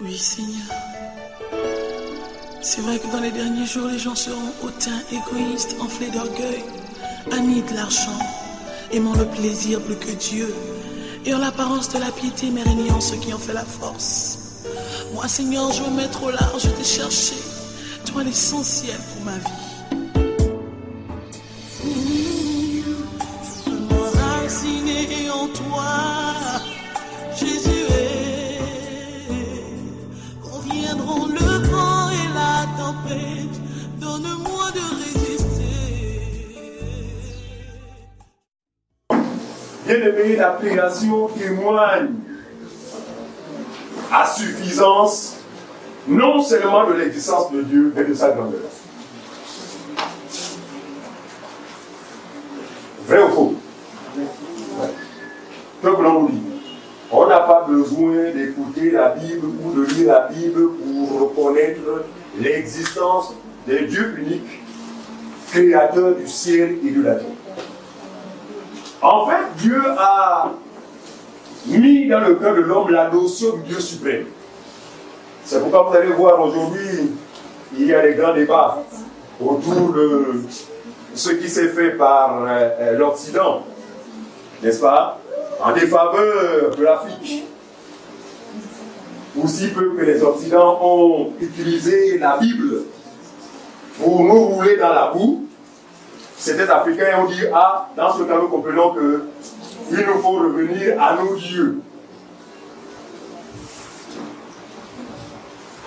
Oui, Seigneur. C'est vrai que dans les derniers jours, les gens seront hautains, égoïstes, enflés d'orgueil, amis de l'argent, aimant le plaisir plus que Dieu, et en l'apparence de la piété, mais régnant ceux qui en fait la force. Moi, Seigneur, je veux mettre au large, te chercher, toi l'essentiel pour ma vie. M'enraciner en toi, Jésus. Viendront le vent et la tempête, donne-moi de résister. Bien-aimé, la création témoigne à suffisance non seulement de l'existence de Dieu, mais de sa grandeur. Vrai ou faux? Que voulons-nous dire? On n'a pas besoin d'écouter la Bible ou de lire la Bible pour reconnaître l'existence d'un Dieu unique, créateur du ciel et de la terre. En fait, Dieu a mis dans le cœur de l'homme la notion du Dieu suprême. C'est pourquoi vous allez voir aujourd'hui, il y a des grands débats autour de ce qui s'est fait par l'Occident, n'est-ce pas? En défaveur de l'Afrique. Aussi peu que les Occidents ont utilisé la Bible pour nous rouler dans la boue, certains Africains ont dit, ah, dans ce cas nous comprenons qu'il nous faut revenir à nos dieux.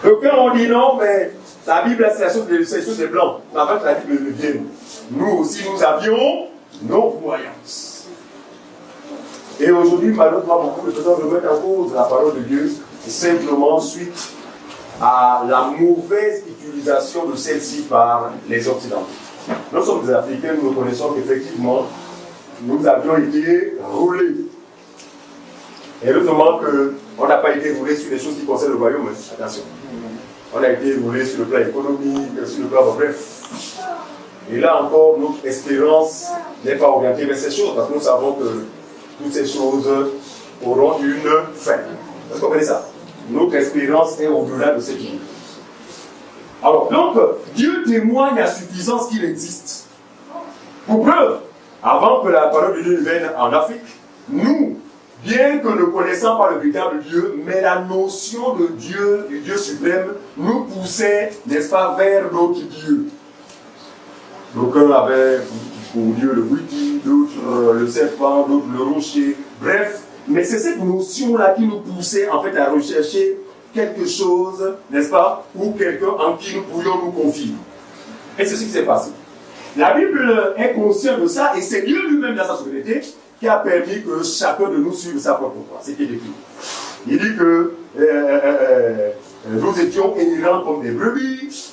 D'aucuns ont dit non, mais la Bible c'est la chose des Blancs. Avant que la Bible ne vienne, nous aussi nous avions nos croyances. Et aujourd'hui, malheureusement, beaucoup de personnes remettent en cause la parole de Dieu, simplement suite à la mauvaise utilisation de celle-ci par les Occidentaux. Nous sommes des Africains, nous reconnaissons qu'effectivement, nous avions été roulés. Et heureusement qu'on n'a pas été roulés sur les choses qui concernent le royaume. Attention. On a été roulés sur le plan économique, sur le plan bref. Et là encore, notre espérance n'est pas orientée vers ces choses, parce que nous savons que toutes ces choses auront une fin. Est-ce que vous comprenez ça? Notre espérance est au-delà de cette vie. Alors, donc, Dieu témoigne à suffisance qu'il existe. Pour preuve, avant que la parole de Dieu vienne en Afrique, nous, bien que ne connaissant pas le véritable Dieu, mais la notion de Dieu, du Dieu suprême, nous poussait, n'est-ce pas, vers d'autres dieux. D'aucuns avaient pour Dieu le wiki, d'autres le serpent, d'autres le rocher, bref. Mais c'est cette notion-là qui nous poussait en fait à rechercher quelque chose, n'est-ce pas, ou quelqu'un en qui nous pourrions nous confier. Et c'est ce qui s'est passé. La Bible est consciente de ça, et c'est Dieu lui-même dans sa souveraineté qui a permis que chacun de nous suive sa propre voie. C'est ce qui est écrit. Il dit que nous étions errants comme des brebis,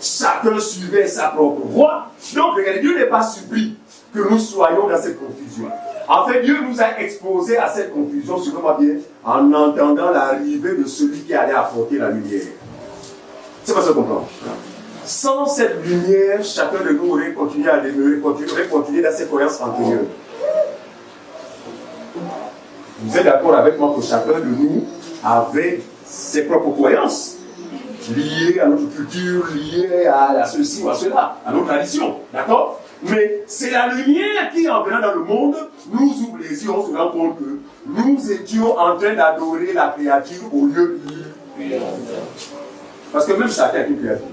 chacun suivait sa propre voie. Donc, regardez, Dieu n'est pas surpris que nous soyons dans cette confusion. En fait, Dieu nous a exposés à cette confusion, suivez-moi bien, en entendant l'arrivée de celui qui allait apporter la lumière. C'est pas ça qu'on comprend. Sans cette lumière, chacun de nous aurait continué à demeurer, aurait continué dans ses croyances antérieures. Vous êtes d'accord avec moi que chacun de nous avait ses propres croyances, liées à notre culture, liées à ceci ou à cela, à nos traditions, d'accord? Mais c'est la lumière qui, en venant dans le monde, nous ouvre les yeux, on se rend compte que nous étions en train d'adorer la créature au lieu de Dieu. Parce que même Satan est une créature.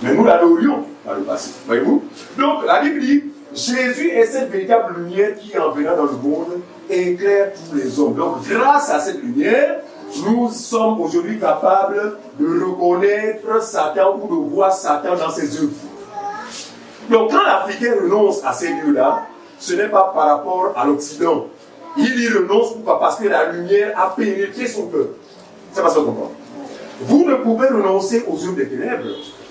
Mais nous l'adorions dans le passé, voyez-vous? Donc la Bible dit, Jésus est cette véritable lumière qui, en venant dans le monde, éclaire tous les hommes. Donc grâce à cette lumière, nous sommes aujourd'hui capables de reconnaître Satan ou de voir Satan dans ses œuvres. Donc quand l'Africain renonce à ces lieux-là, ce n'est pas par rapport à l'Occident. Il y renonce pourquoi? Parce que la lumière a pénétré son cœur. C'est pas ça qu'on comprend. Vous ne pouvez renoncer aux œuvres des ténèbres.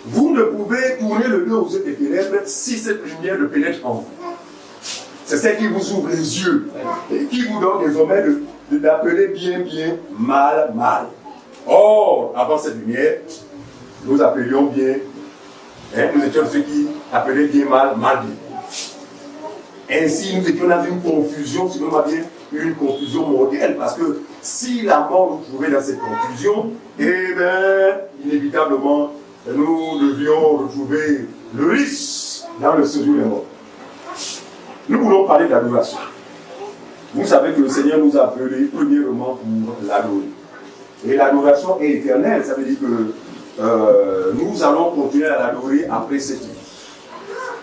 Vous ne pouvez tourner le dos aux œuvres des ténèbres si cette lumière ne pénètre en vous. C'est celle qui vous ouvre les yeux et qui vous donne désormais d'appeler bien, bien, mal, mal. Or, avant cette lumière, nous appelions bien, nous étions ceux qui appelaient bien, mal, mal, bien. Ainsi, nous étions dans une confusion, si vous m'avez bien, une confusion mortelle, parce que si la mort nous trouvait dans cette confusion, eh bien, inévitablement, nous devions retrouver le riche dans le séjour des morts. Nous voulons parler d'adoration. Vous savez que le Seigneur nous a appelés premièrement pour l'adorer. Et l'adoration est éternelle, ça veut dire que nous allons continuer à l'adorer après cette vie.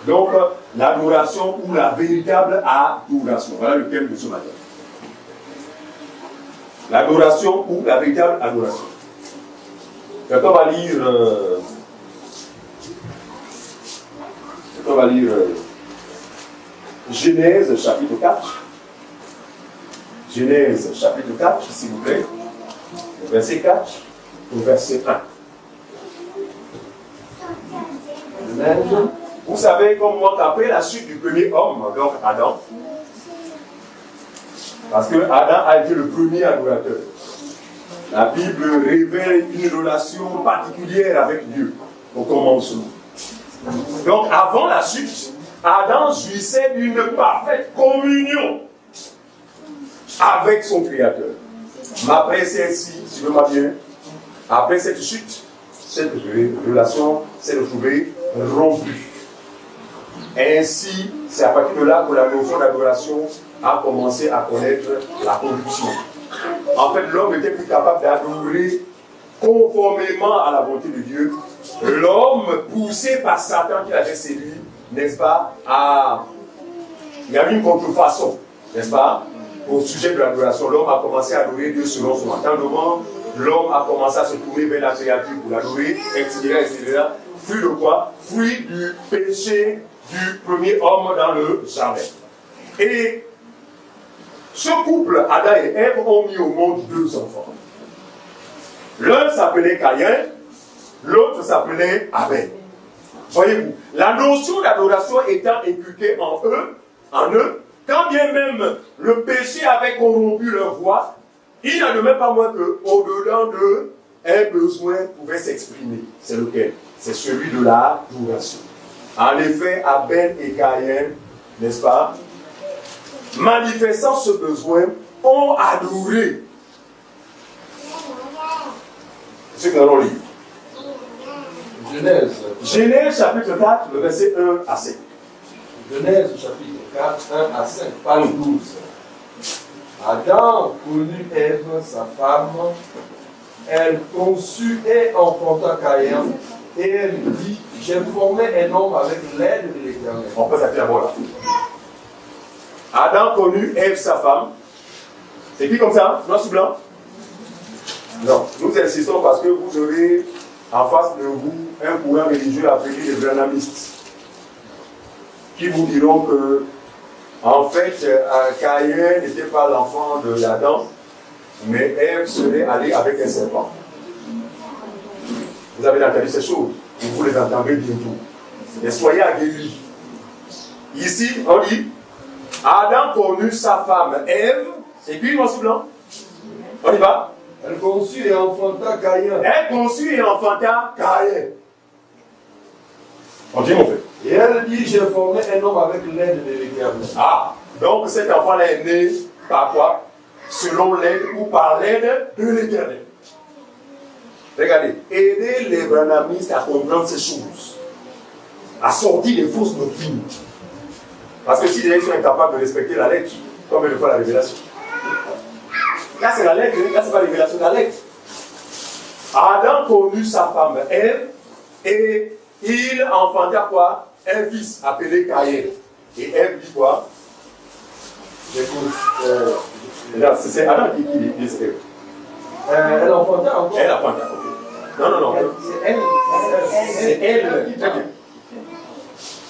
Donc, l'adoration ou la véritable adoration. Voilà le thème de ce matin. L'adoration ou la véritable adoration. Donc, on va lire, Genèse chapitre 4. Genèse chapitre 4, s'il vous plaît. Verset 4 au verset 1. Vous savez comme moi qu'après la chute du premier homme, donc Adam, parce que Adam a été le premier adorateur, la Bible révèle une relation particulière avec Dieu au commencement. Donc avant la chute, Adam jouissait d'une parfaite communion avec son Créateur. Mais après celle-ci, si vous m'avez bien, après cette chute, cette relation s'est retrouvée rompue. Ainsi, c'est à partir de là que la notion d'adoration a commencé à connaître la corruption. En fait, l'homme n'était plus capable d'adorer conformément à la volonté de Dieu. L'homme, poussé par Satan qui l'avait séduit, n'est-ce pas, il y a eu une contrefaçon, n'est-ce pas, au sujet de l'adoration. L'homme a commencé à adorer Dieu selon son entendement. L'homme a commencé à se tourner vers la créature pour l'adorer, etc., etc. Fruit de quoi? Fruit du péché du premier homme dans le jardin. Et ce couple, Adam et Ève, ont mis au monde 2 enfants. L'un s'appelait Caïn, l'autre s'appelait Abel. Voyez-vous, la notion d'adoration étant inculquée en eux, quand bien même le péché avait corrompu leur voix, il n'en demeure pas moins qu'au-dedans d'eux, un besoin pouvait s'exprimer. C'est lequel? C'est celui de l'adoration. En effet, Abel et Caïn, n'est-ce pas, manifestant ce besoin, ont adoré. C'est ce que nous allons lire. Genèse chapitre 4, le verset 1 à 5. Genèse chapitre 4, 1 à 5, page 12. Adam connut Ève, sa femme, elle conçut et enfanta Caïn, et elle dit, j'ai formé un homme avec l'aide de l'Éternel. On peut s'appeler d'abord là. Adam connut Ève, sa femme. C'est qui comme ça? Noir sur blanc? Non. Nous insistons parce que vous aurez en face de vous un courant religieux appelé les branhamistes, qui vous diront que, en fait, Caïn n'était pas l'enfant de l'Adam, mais Ève serait allée avec un serpent. Vous avez entendu ces choses, vous les entendrez bientôt. Et soyez aguerris. Ici, on dit, Adam connut sa femme Ève, et puis noir sur blanc. On y va? Elle conçut et enfanta Caïn. Elle conçut et enfanta Caïn. On dit mon frère. Et elle dit, j'ai formé un homme avec l'aide de l'Éternel. Ah, donc cet enfant-là est né par quoi? Selon l'aide ou par l'aide de l'Éternel. Regardez, aidez les branhamistes à comprendre ces choses, à sortir des fausses doctrines. Parce que si les gens sont incapables de respecter la lettre, comme il le fait la révélation. Là c'est la lettre, là c'est pas la révélation, la lettre. Adam connut sa femme Ève et il enfanta quoi? Un fils appelé Caïn. Et Ève dit quoi? C'est Adam qui dit Ève. Elle enfanta encore. Elle enfanta, ok. Non. C'est elle. C'est elle. Très bien.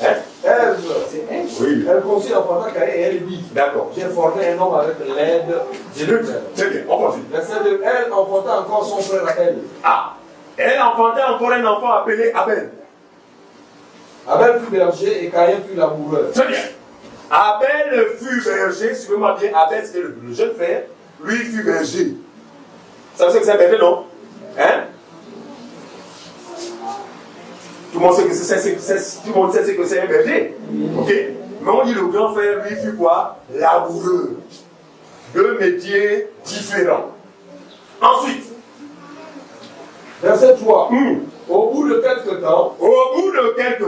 Hein? Ève, c'est elle. Oui. Elle conçut et enfanta Caïn et elle dit, D'accord. j'ai formé un homme avec l'aide de l'Éternel. Très bien, on continue. Verset 2, elle enfanta encore son frère à elle. Ah, elle enfanta encore un enfant appelé Abel. Abel fut berger et Caïn fut laboureur. Très bien. Abel fut berger, si vous m'avez bien, Abel c'était le jeune frère, lui fut berger. Ça veut dire que c'est un berger, non? Hein? Tout le monde sait que c'est un berger. Ok? Mais on dit le grand frère, lui, fut quoi? Laboureux. Deux métiers différents. Ensuite, verset 3. Au bout de quelque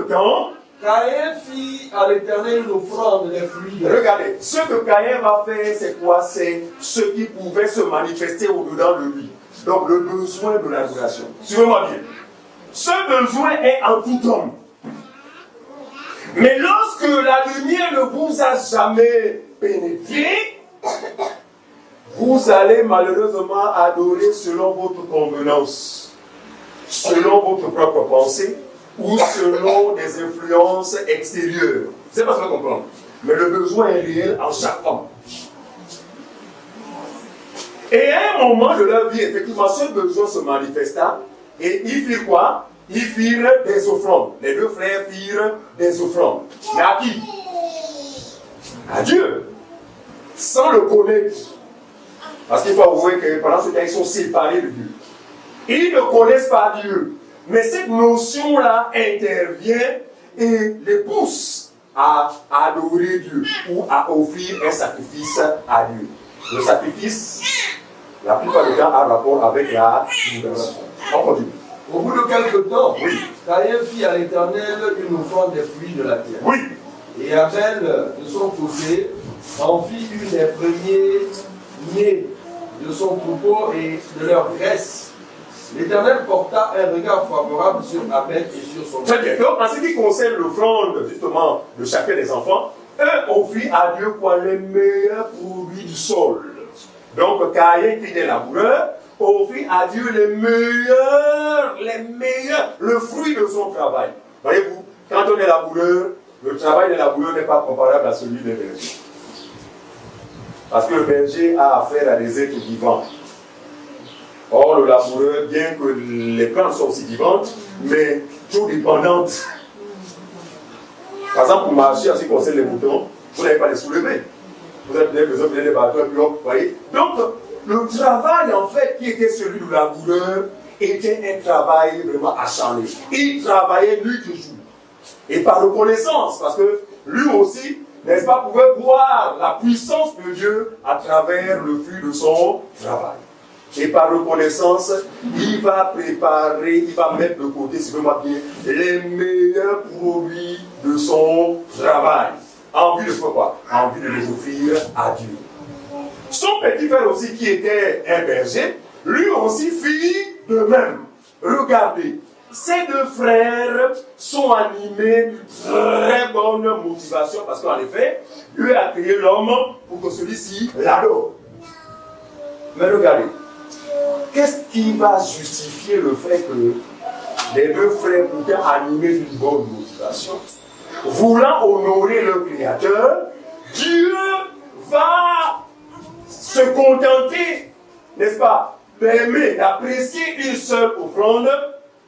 temps, Caïn fit à l'Éternel une offrande des fruits. Regardez, ce que Caïn va faire, c'est quoi? C'est ce qui pouvait se manifester au-dedans de lui. Donc le besoin de l'adoration. Suivez-moi bien. Ce besoin est en tout homme. Mais lorsque la lumière ne vous a jamais pénétré, vous allez malheureusement adorer selon votre convenance, selon votre propre pensée ou selon des influences extérieures. C'est pas ce que vous comprenez. Mais le besoin est réel en chaque homme. Et à un moment de leur vie, effectivement, ce besoin se manifesta et ils firent quoi? Ils firent des offrandes. Les deux frères firent des offrandes. Mais à qui? À Dieu. Sans le connaître. Parce qu'il faut avouer que pendant ce temps, ils sont séparés de Dieu. Ils ne connaissent pas Dieu. Mais cette notion-là intervient et les pousse à adorer Dieu ou à offrir un sacrifice à Dieu. Le sacrifice, la plupart du temps, a rapport avec la libération. On continue. Au bout de quelque temps, Caïn fit à l'Éternel une offrande des fruits de la terre. Oui. Et Abel, de son côté, en fit une des premiers-nés de son troupeau et de leur graisse. L'Éternel porta un regard favorable sur Abel et sur son Très bien. Donc, en ce qui concerne l'offrande, justement, de chacun des enfants, eux offrirent à Dieu quoi? Les meilleurs produits du sol. Donc, Caïn, qui est laboureur, offrit à Dieu les meilleurs, le fruit de son travail. Voyez-vous, quand on est laboureur, le travail des laboureurs n'est pas comparable à celui des bergers. Parce que le berger a affaire à des êtres vivants. Or, le laboureur, bien que les plantes soient aussi vivantes, mais tout dépendantes. Par exemple, pour marcher en ce qui concerne les moutons, vous n'avez pas les soulever. Vous avez besoin de les bateaux, puis hop, vous voyez. Donc, le travail, en fait, qui était celui du laboureur, était un travail vraiment acharné. Il travaillait nuit et jour. Et par reconnaissance, parce que lui aussi, n'est-ce pas, pouvait voir la puissance de Dieu à travers le fruit de son travail. Et par reconnaissance, il va préparer, il va mettre de côté, si vous voulez bien, les meilleurs produits de son travail. En vue de quoi? En vue de les offrir à Dieu. Son petit frère aussi, qui était un berger, lui aussi fit de même. Regardez, ces deux frères sont animés d'une très bonne motivation, parce qu'en effet, Dieu a créé l'homme pour que celui-ci l'adore. Mais regardez, qu'est-ce qui va justifier le fait que les deux frères, pourtant animés d'une bonne motivation, voulant honorer le Créateur, Dieu va se contenter, n'est-ce pas, d'aimer, d'apprécier une seule offrande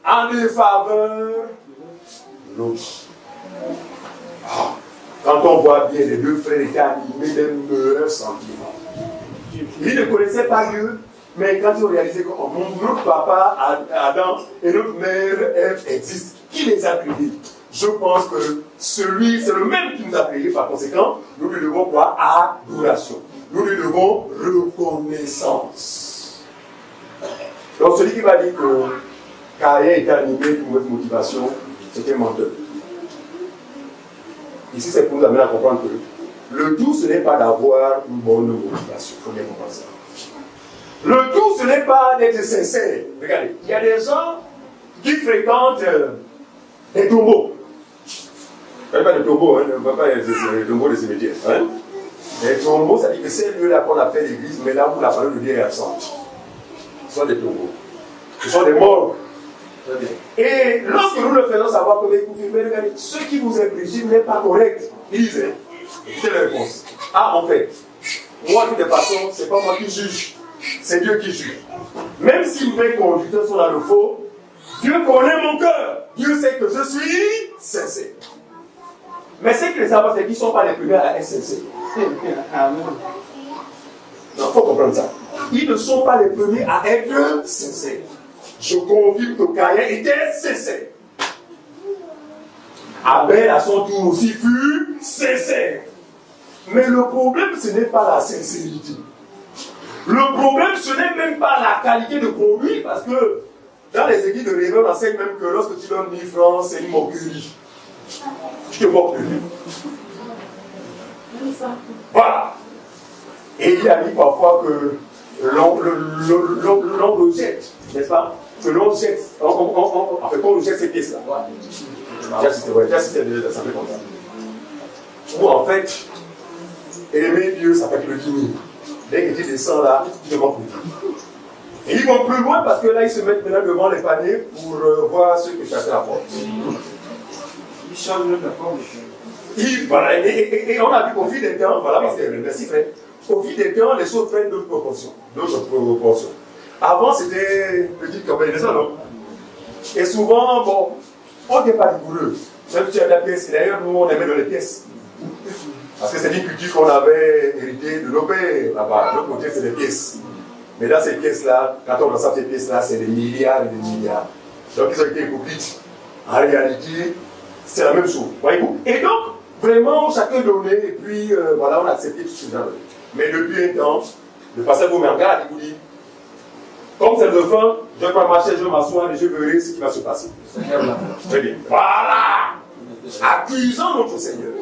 en défaveur de l'autre. Quand on voit bien, les deux frères étaient animés d'un meilleur sentiment. Ils ne connaissaient pas Dieu, mais quand ils ont réalisé que notre papa Adam et notre mère Ève existent, qui les a créés? Je pense que celui, c'est le même qui nous a créés, par conséquent, nous lui devons quoi? Adoration. Nous lui devons reconnaissance. Donc celui qui va dire que Caïn était animé d'une mauvaise motivation, c'est un menteur. Ici, c'est pour nous amener à comprendre que le tout, ce n'est pas d'avoir une bonne motivation. Il faut bien comprendre ça. Le tout, ce n'est pas d'être sincère. Regardez, il y a des gens qui fréquentent des tombeaux. Je ne parle pas de tombeaux, hein, je ne parle pas des tombeaux des cimetières. Hein. Les tombeaux, ça dit que c'est lieu-là qu'on appelle l'église, mais là où la parole de Dieu est absente. Ce sont des tombeaux. Ce sont des morts. Et lorsque nous le faisons savoir que, écoutez, regardez, ce qui vous est prêché n'est pas correct. Ils disent, écoutez la réponse. Ah, en fait, moi, de toute façon, ce n'est pas moi qui juge, c'est Dieu qui juge. Même si mes conducteurs sont dans le faux, Dieu connaît mon cœur. Dieu sait que je suis sincère. Mais ce qu'il savent, c'est qu'ils ne sont pas les premiers à être sincères. Non, il faut comprendre ça. Ils ne sont pas les premiers à être sincères. Je confirme que Caïn était sincère. Abel, à son tour aussi, fut sincère. Mais le problème, ce n'est pas la sincérité. Le problème, ce n'est même pas la qualité de produit, parce que dans les églises de réveil, on enseigne même que lorsque tu donnes 1000 francs, c'est une moquerie. Je te moque de lui. Voilà. Et il a dit parfois que l'on le jette, n'est-ce pas? Que l'on jette, en fait, qu'on le jette ces pièces-là. J'ai assisté comme ça. Ou en fait, aimer Dieu, ça fait le dîner. Dès que tu descends là, tu te manques de Dieu. Et ils vont plus loin parce que là, ils se mettent maintenant devant les paniers pour voir ceux que chacun apporte. Ils changent même la forme. Voilà, et on a vu qu'au fil des temps, voilà, parce que merci frère, au fil des temps, les choses prennent d'autres proportions. Avant, c'était petite combinaison, non? Et souvent, bon, on n'était pas rigoureux. Même si tu as de la pièce, d'ailleurs, nous, on aimait dans les pièces. Parce que c'est une culture qu'on avait héritée de nos pères là-bas. De l'autre côté, c'est des pièces. Mais dans ces pièces-là, quand on reçoit ces pièces-là, c'est des milliards et des milliards. Donc, ils ont été hypocrites. En réalité, c'est la même chose. Voyez-vous? Et donc, vraiment, chacun donnait, et puis, voilà, on a accepté tout ce genre. Mais depuis un temps, le pasteur vous me regarde, il vous dit, comme c'est le fin, je vais pas marcher, je vais m'asseoir et je verrai ce qui va se passer. Très bien. Voilà! Accusant notre Seigneur.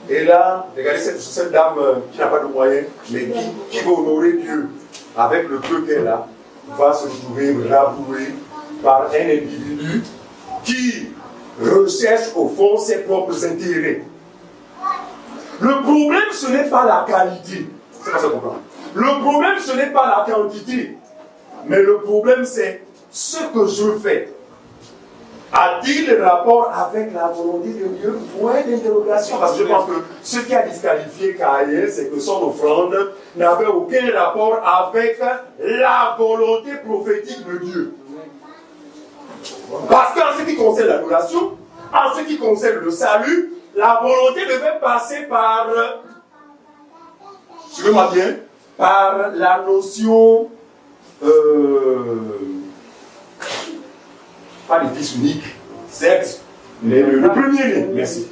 Et là, regardez cette dame qui n'a pas de moyens, mais qui va honorer Dieu avec le peu qu'elle a, va se retrouver rabouée par un individu qui recherche au fond ses propres intérêts. Le problème, ce n'est pas la qualité. C'est pas ça qu'on comprend. Le problème, ce n'est pas la quantité. Mais le problème, c'est ce que je fais. A-t-il rapport avec la volonté de Dieu? Point d'interrogation. Parce que je pense que ce qui a disqualifié Caïn, c'est que son offrande n'avait aucun rapport avec la volonté prophétique de Dieu. Parce qu'en ce qui concerne l'adoration, en ce qui concerne le salut, la volonté devait passer par, suivez-moi bien, par la notion, pas de fils unique, certes, le premier-né. Merci.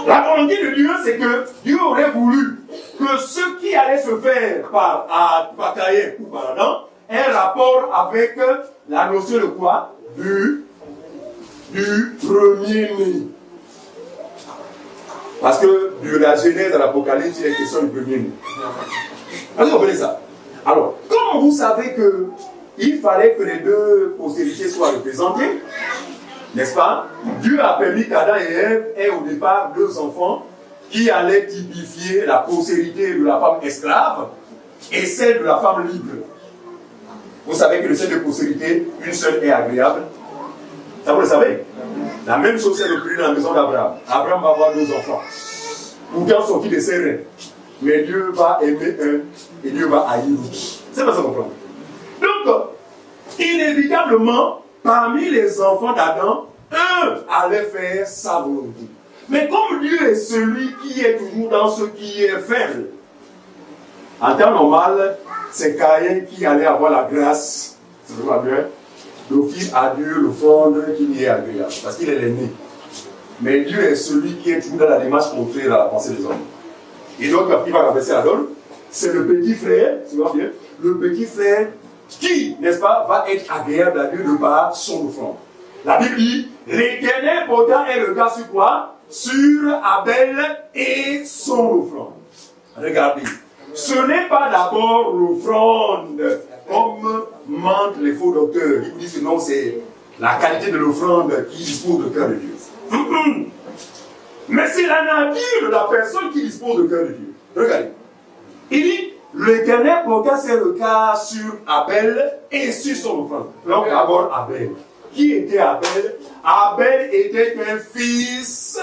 La volonté de Dieu, c'est que Dieu aurait voulu que ce qui allait se faire par Caïn ou par Adam ait un rapport avec la notion de quoi? Du premier-né. Parce que de la Genèse à l'Apocalypse, il est question du premier-né. Est-ce que vous comprenez ça? Alors, comme vous savez que il fallait que les deux postérités soient représentées, n'est-ce pas? Dieu a permis qu'Adam et Ève aient au départ deux enfants qui allaient typifier la postérité de la femme esclave et celle de la femme libre. Vous savez que le seul de postérité, une seule est agréable. Ça vous le savez? La même chose s'est reproduite dans la maison d'Abraham. Abraham va avoir deux enfants. Pourtant sortis de ses reins. Mais Dieu va aimer un et Dieu va haïr l'autre. C'est pas ça qu'on comprend. Donc, inévitablement, parmi les enfants d'Adam, un allait faire sa volonté. Mais comme Dieu est celui qui est toujours dans ce qui est faible, en temps normal, c'est Caïn qui allait avoir la grâce, c'est vraiment bien, d'offrir à Dieu l'offrande qui lui est agréable, parce qu'il est l'aîné. Mais Dieu est celui qui est toujours dans la démarche contraire à la pensée des hommes. Et donc, il va renverser la donne. C'est le petit frère, tu vois bien, le petit frère qui, n'est-ce pas, va être agréable à Dieu de par son offrande. La Bible dit, l'Éternel pourtant est le cas sur quoi? Sur Abel et son offrande. Regardez, ce n'est pas d'abord l'offrande comme mentent les faux docteurs. Ils vous disent que non, c'est la qualité de l'offrande qui dispose de cœur de Dieu. Mais c'est la nature de la personne qui dispose de cœur de Dieu. Regardez. Il dit, l'Éternel pourtant c'est le cas sur Abel et sur son offrande. Donc d'abord Abel. Qui était Abel? Abel était un fils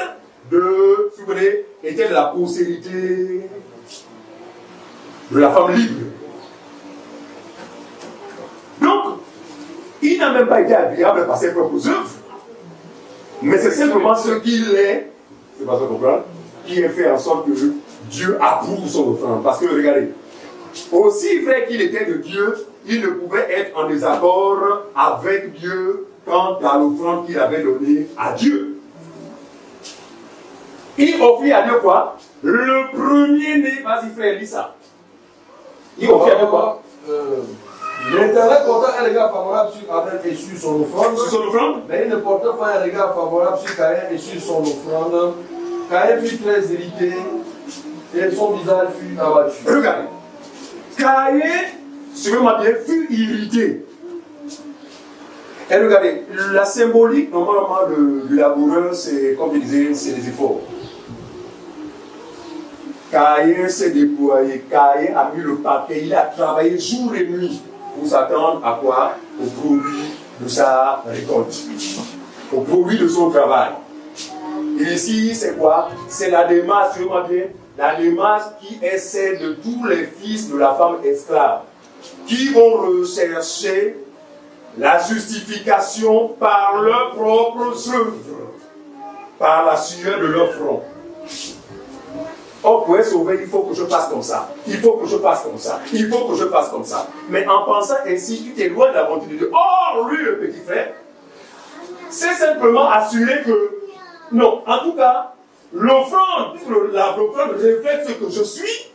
de, si vous voulez, était de la postérité de la femme libre. Donc, il n'a même pas été agréable par ses propres œuvres, mais c'est simplement ce qu'il est, c'est pas ça qu'on comprend, qui est fait en sorte que Dieu approuve son offrande. Parce que, regardez, aussi vrai qu'il était de Dieu, il ne pouvait être en désaccord avec Dieu quant à l'offrande qu'il avait donnée à Dieu. Il offrit à Dieu quoi? Le premier-né. Vas-y frère, lis ça. Il offrit à Dieu quoi? L'Éternel porta un regard favorable sur Abel et sur son offrande. Sur son offrande? Mais il ne porta pas un regard favorable sur Caïn et sur son offrande. Caïn fut très irrité et son visage fut abattu. Regardez. Caïn, suivez-moi bien, fut irrité. Et regardez, la symbolique, normalement, du laboureur, c'est, comme je disais, c'est les efforts. Caïn s'est déployé, Caïn a mis le paquet, il a travaillé jour et nuit pour s'attendre à quoi? Au produit de sa récolte, au produit de son travail. Et ici, c'est quoi? C'est la démarche, suivez-moi bien, la démarche qui est celle de tous les fils de la femme esclave, qui vont rechercher la justification par leurs propres œuvres, par la sueur de leur front. Oh, pour être sauvé, il faut que je fasse comme ça. Il faut que je fasse comme ça. Il faut que je fasse comme ça. Mais en pensant ainsi, tu t'éloignes de la volonté de Dieu. Or, lui, le petit frère, c'est simplement assurer que, non, en tout cas, l'offrande reflète ce que je suis.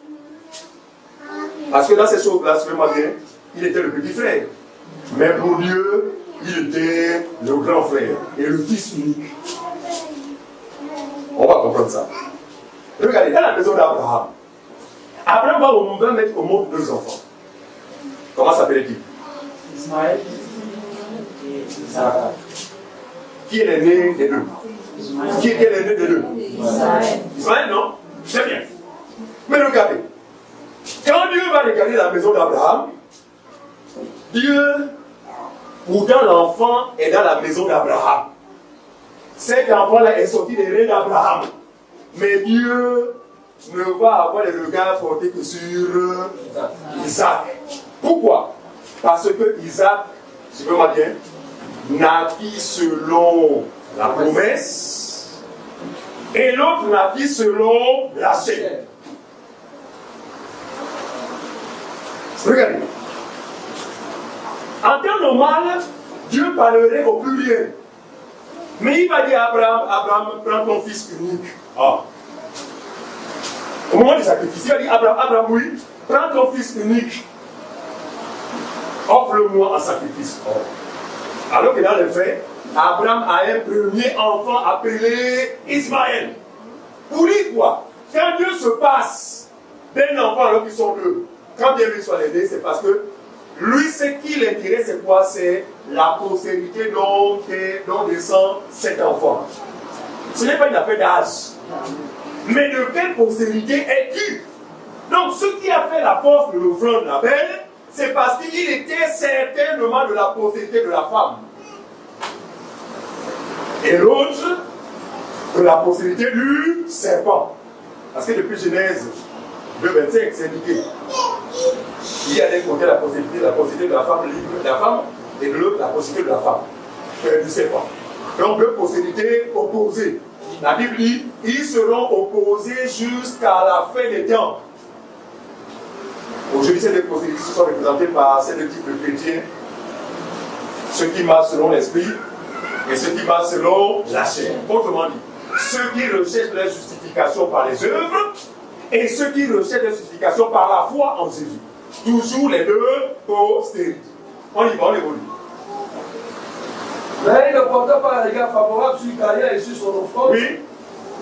Parce que dans ces choses-là, suivez-moi bien, il était le petit frère. Mais pour Dieu, il était le grand frère et le fils unique. On va comprendre ça. Regardez, dans la maison d'Abraham, Abraham va mettre au monde 2 enfants. Comment s'appelait-il? Ismaël et Isaac. Qui est l'aîné des 2? Qui était l'aîné des 2? Ismaël. Ismaël, non? C'est bien. Mais regardez, quand Dieu va regarder la maison d'Abraham, Dieu, pourtant l'enfant est dans la maison d'Abraham. Cet enfant-là est sorti des reins d'Abraham. Mais Dieu ne va avoir les regards portés que sur Isaac. Pourquoi? Parce que Isaac, suivez-moi bien, naquit selon la promesse et l'autre naquit selon la chair. Regardez. En temps normal, Dieu parlerait au pluriel. Mais il va dire à Abraham, prends ton fils unique. Ah. Au moment du sacrifice, il va dire Abraham, oui, prends ton fils unique. Offre-le-moi en sacrifice. Oh. Alors que dans les faits, Abraham a un premier enfant appelé Ismaël. Pour lui quoi? Quand Dieu se passe d'un enfant alors qu'ils sont 2, quand Dieu lui soit aidé, c'est parce que lui, ce qui l'intéresse, c'est quoi? C'est la postérité dont descend cet enfant. Ce n'est pas une affaire d'âge. Mais de quelle postérité es-tu? Donc, ce qui a fait la force de l'offrande d'Abel, c'est parce qu'il était certainement de la postérité de la femme. Et l'autre, de la postérité du serpent. Parce que depuis Genèse 2,25, c'est indiqué. Il y a d'un côté la possibilité de la femme libre, de la femme, et de l'autre la possibilité de la femme, du serpent. Donc deux possibilités opposées. La Bible dit, ils seront opposés jusqu'à la fin des temps. Aujourd'hui, ces 2 possibilités sont représentées par ces 2 types de chrétiens. Ceux qui marchent selon l'esprit et ceux qui marchent selon la chair. Autrement dit, ceux qui recherchent leur justification par les œuvres et ceux qui recherchent leur justification par la foi en Jésus. Toujours les 2 postérites. On y va, on évolue. Mais il ne porta pas un regard favorable sur Caïn et sur son offrande. Oui.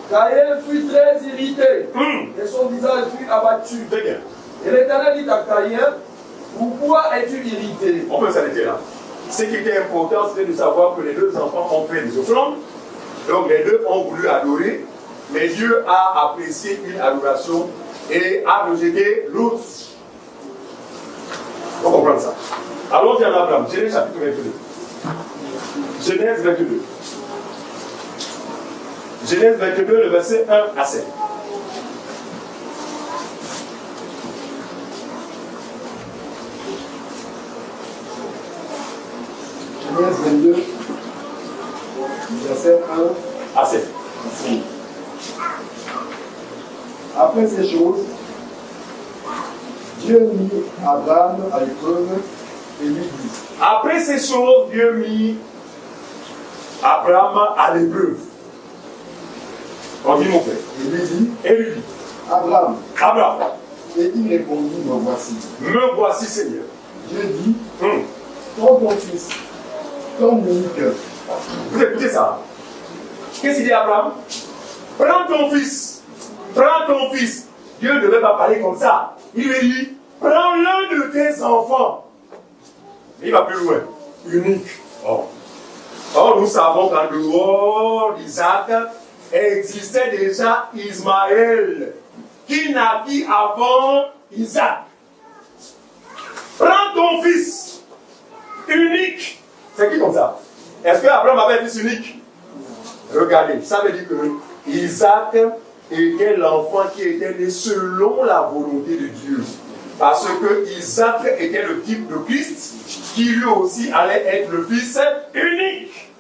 Caïn fut très irrité et son visage fut abattu. Très bien. Et l'Éternel dit à Caïn, pourquoi es-tu irrité? On peut s'arrêter là. Ce qui était important, c'était de savoir que les 2 enfants ont fait des offrandes. Donc les 2 ont voulu adorer, mais Dieu a apprécié une adoration et a rejeté l'autre. Il faut comprendre ça. Allons-y en Abraham, Genèse chapitre 22. Genèse 22. Genèse 22, le verset 1 à 7. Genèse 22, verset 1 à 7. Après ces choses, Dieu mit Abraham à l'épreuve et lui dit. Après ces choses, Dieu mit Abraham à l'épreuve. On dit mon frère. lui dit, et lui dit, Abraham. Abraham, Et il répondit, me voici. me voici Seigneur. Dieu dit, Hum. prends ton fils, ton unique. Vous écoutez ça? Qu'est-ce qu'il dit à Abraham? Prends ton fils. Prends ton fils. Dieu ne devait pas parler comme ça. Il lui dit, prends l'un de tes enfants. Il va plus loin. Unique. Or, nous savons qu'en dehors d'Isaac existait déjà Ismaël, qui naquit avant Isaac. Prends ton fils unique. C'est qui comme ça? Est-ce que Abraham avait un fils unique? Regardez, ça veut dire que Isaac était l'enfant qui était né selon la volonté de Dieu. Parce que Isaac était le type de Christ qui lui aussi allait être le fils unique.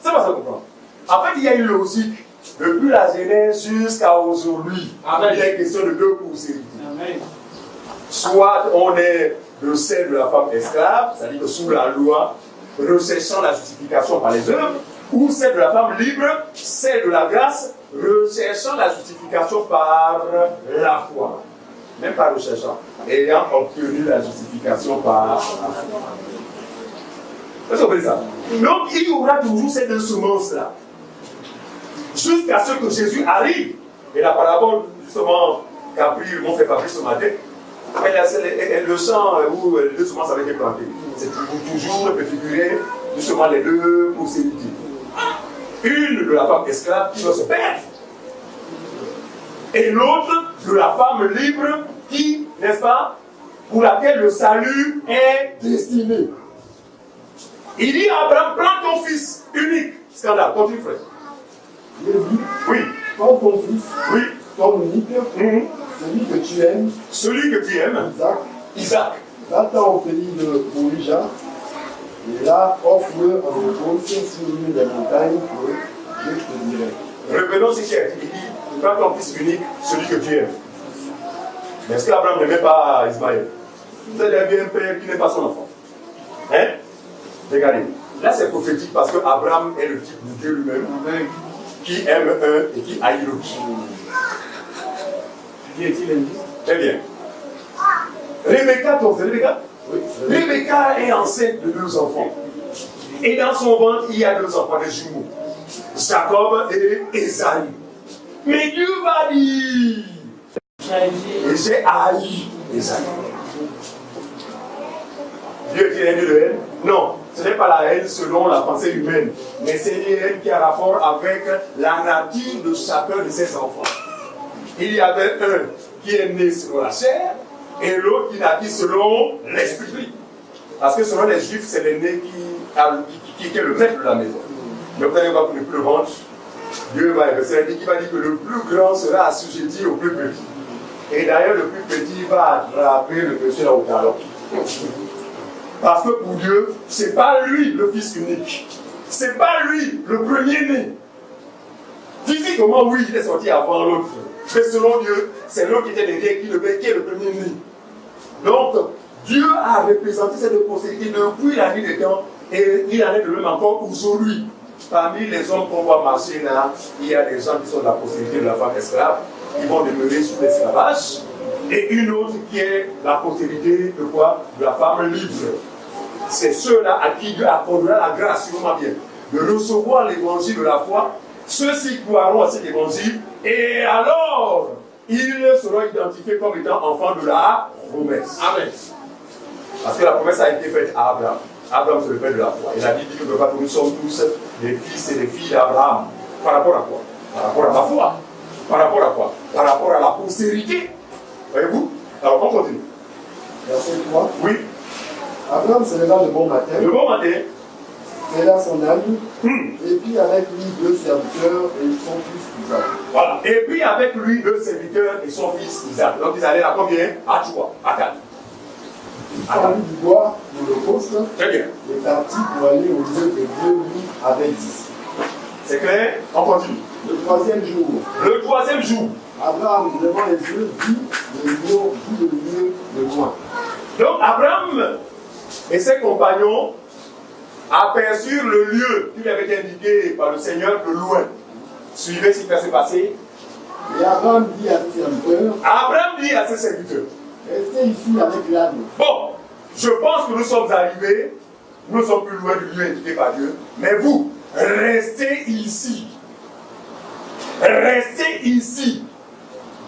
C'est pas ça comprendre. En fait, il y a une logique depuis la Genèse jusqu'à aujourd'hui. Il y a une question de deux possibilités. Soit on est de celle de la femme esclave, c'est-à-dire que sous la loi, recherchant la justification par les œuvres, ou celle de la femme libre, celle de la grâce, recherchant la justification par la foi. Même pas recherchant, ayant obtenu la justification par la foi. Est-ce qu'on fait ça? Donc il y aura toujours ces deux semences-là. Jusqu'à ce que Jésus arrive. Et la parabole, justement, qu'a pris mon frère Fabrice ce matin, le champ où les deux semences avaient été plantées, c'est toujours préfigurer justement les deux possibilités. Une de la femme esclave qui va se perdre, et l'autre de la femme libre qui, n'est-ce pas, pour laquelle le salut est destiné. Il dit à Abraham, prends ton fils unique. Scandale, continue frère. Dieu dit, Oui. prends ton fils, Oui. ton unique, celui que tu aimes, Celui que tu aimes, Isaac, Isaac. va-t'en au pays de Mourija, et là, offre-le en holocauste sur l'une des montagnes que je te dirai. Revenons ce qui a été dit, prends ton fils unique, celui que tu aimes. Mais est-ce qu'Abraham n'aimait pas Ismaël? Vous avez un père qui n'est pas son enfant. Hein? Regardez, là c'est prophétique parce que Abraham est le type de Dieu lui-même qui aime un et qui haït l'autre. Qui est-il indice? Très bien. Rebecca, c'est Rebecca? Oui. Rebecca est enceinte de 2 enfants. Et dans son ventre, il y a 2 enfants, des jumeaux. Jacob et Esaü. Mais Dieu va dire, et j'ai haï Esaü. Dieu dit un Dieu de haine? Non, ce n'est pas la haine selon la pensée humaine, mais c'est une haine qui a rapport avec la nature de chacun de ses enfants. Il y avait un qui est né selon la chair et l'autre qui naquit selon l'esprit. Parce que selon les juifs, c'est l'aîné qui est le maître de la maison. Mais vous allez voir que le plus ventre, Dieu va qui va dire que le plus grand sera assujetti au plus petit. Et d'ailleurs, le plus petit va attraper le petit là au talon. Parce que pour Dieu, ce n'est pas lui le fils unique. Ce n'est pas lui le premier-né. Physiquement, oui, il est sorti avant l'autre. Mais selon Dieu, c'est l'autre qui était derrière qui est le premier-né. Donc, Dieu a représenté cette possibilité depuis la nuit des temps et il en est de même encore aujourd'hui. Parmi les hommes qu'on voit marcher là, il y a des gens qui sont de la possibilité de la femme esclave, qui vont demeurer sous l'esclavage, et une autre qui est la possibilité de quoi? De la femme libre. C'est ceux-là à qui Dieu accordera la grâce, sûrement bien, de recevoir l'évangile de la foi. Ceux-ci croiront à cet évangile, et alors, ils seront identifiés comme étant enfants de la promesse. Amen. Parce que la promesse a été faite à Abraham. Abraham, c'est le père de la foi. Et la Bible dit que nous sommes tous des fils et des filles d'Abraham. Par rapport à quoi? Par rapport à la foi. Par rapport à quoi? Par rapport à la postérité. Voyez-vous? Alors, on continue. Verset 3. Oui. Abraham se leva le bon matin. Le bon matin. Fera son âne, et puis avec lui 2 serviteurs et son fils Isaac. Voilà. Et puis avec lui 2 serviteurs et son fils Isaac. Donc ils allaient à combien? À 3, à 4. Il fendit du bois pour le poste. Très bien. Et partit pour aller au lieu que Dieu lui avait dit. C'est clair? On continue. Le 3e jour. Le 3e jour. Abraham, devant les yeux, vit le lieu de loin. Donc Abraham et ses compagnons aperçurent le lieu qui lui avait été indiqué par le Seigneur de loin. Suivez ce qui va se passer. Et Abraham dit à ses serviteurs, Abraham dit à ses serviteurs, restez ici avec l'âne. bon, je pense que nous sommes arrivés, nous ne sommes plus loin du lieu indiqué par Dieu, mais vous, restez ici. Restez ici.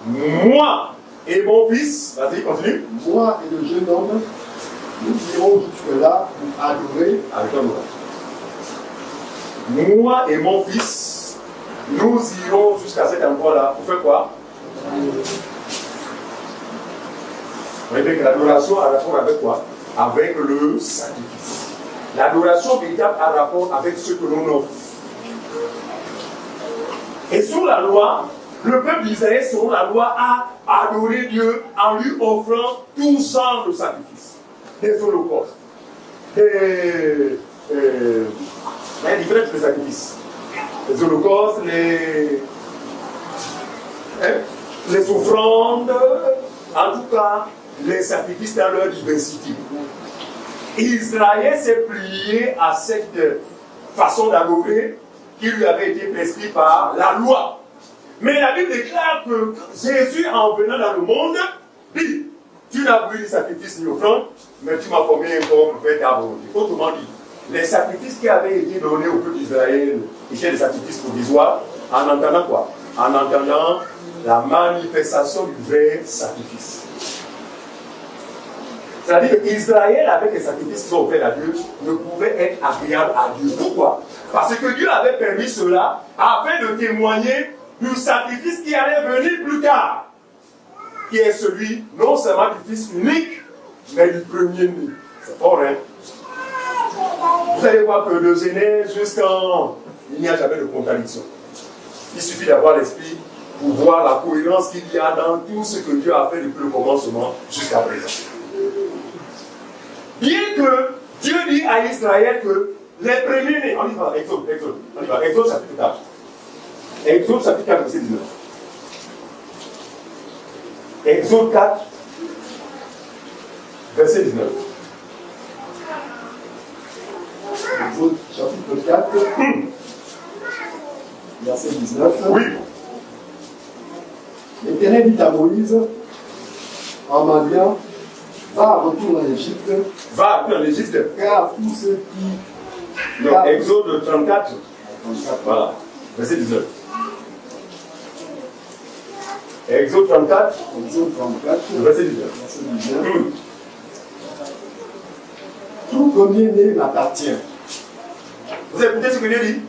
Moi et mon fils, vas-y, continue. Moi et le jeune homme, nous irons jusque-là pour adorer. Avec toi, moi et mon fils, nous irons jusqu'à cet endroit-là. Pour faire quoi? Vous voyez que l'adoration a rapport avec quoi? Avec le sacrifice. L'adoration véritable a rapport avec ce que l'on offre. Et sous la loi, le peuple d'Israël, selon la loi, a adoré Dieu en lui offrant tout genre de sacrifice. Des holocaustes, des différents types de sacrifices. Les holocaustes, les offrandes, en tout cas, les sacrifices dans leur diversité. Israël s'est plié à cette façon d'adorer qui lui avait été prescrite par la loi. Mais la Bible déclare que Jésus, en venant dans le monde, dit, tu n'as voulu ni sacrifice ni offrande, mais tu m'as formé un corps pour faire ta volonté. Autrement dit, les sacrifices qui avaient été donnés au peuple d'Israël étaient des sacrifices provisoires, en entendant quoi? En entendant la manifestation du vrai sacrifice. C'est-à-dire qu'Israël, avec les sacrifices qu'ils ont offerts à Dieu, ne pouvait être agréable à Dieu. Pourquoi? Parce que Dieu avait permis cela afin de témoigner du sacrifice qui allait venir plus tard, qui est celui non seulement du Fils unique, mais du premier-né. C'est fort, hein? Vous allez voir que de Genèse jusqu'en... il n'y a jamais de contradiction. Il suffit d'avoir l'esprit pour voir la cohérence qu'il y a dans tout ce que Dieu a fait depuis le commencement jusqu'à présent. Bien que Dieu dit à Israël que les premiers-nés, on y va, Exode chapitre 4. Exode chapitre 4, verset 19. Exode 4, verset 19. Exode chapitre 4, verset 19. Oui. L'Éternel dit à Moïse, en mendiant, va retourner en Égypte. Va retourner en Égypte. Car tous ceux qui... Donc, Exode 34. Voilà. Verset 19. Exode 34. Exode 34. Verset 19. Verset 19. Tout premier-né m'appartient. Vous écoutez ce que Dieu dit?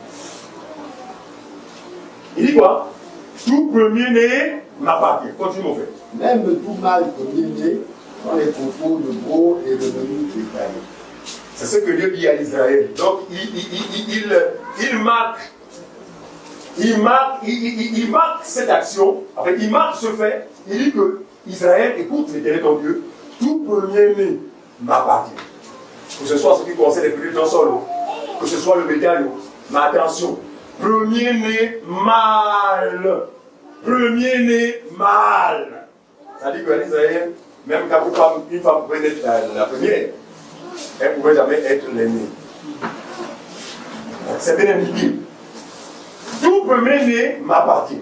Il dit quoi? Tout premier-né m'appartient. Continue mon frère. Même tout mâle premier-né dans les troupeaux de gros et de menu bétail. C'est ce que Dieu dit à Israël. Donc, il marque cette action. Enfin, il marque ce fait. Il dit que Israël, écoute l'Éternel ton Dieu, tout premier-né m'appartient. Que ce soit ce qui concerne les produits dans le sol, que ce soit le bétail, mais attention, premier-né mâle. Premier-né mâle. C'est-à-dire qu'en Israël, même quand une femme pouvait être la première, elle ne pouvait jamais être l'aînée. C'est bien indiqué. Tout premier-né m'appartient.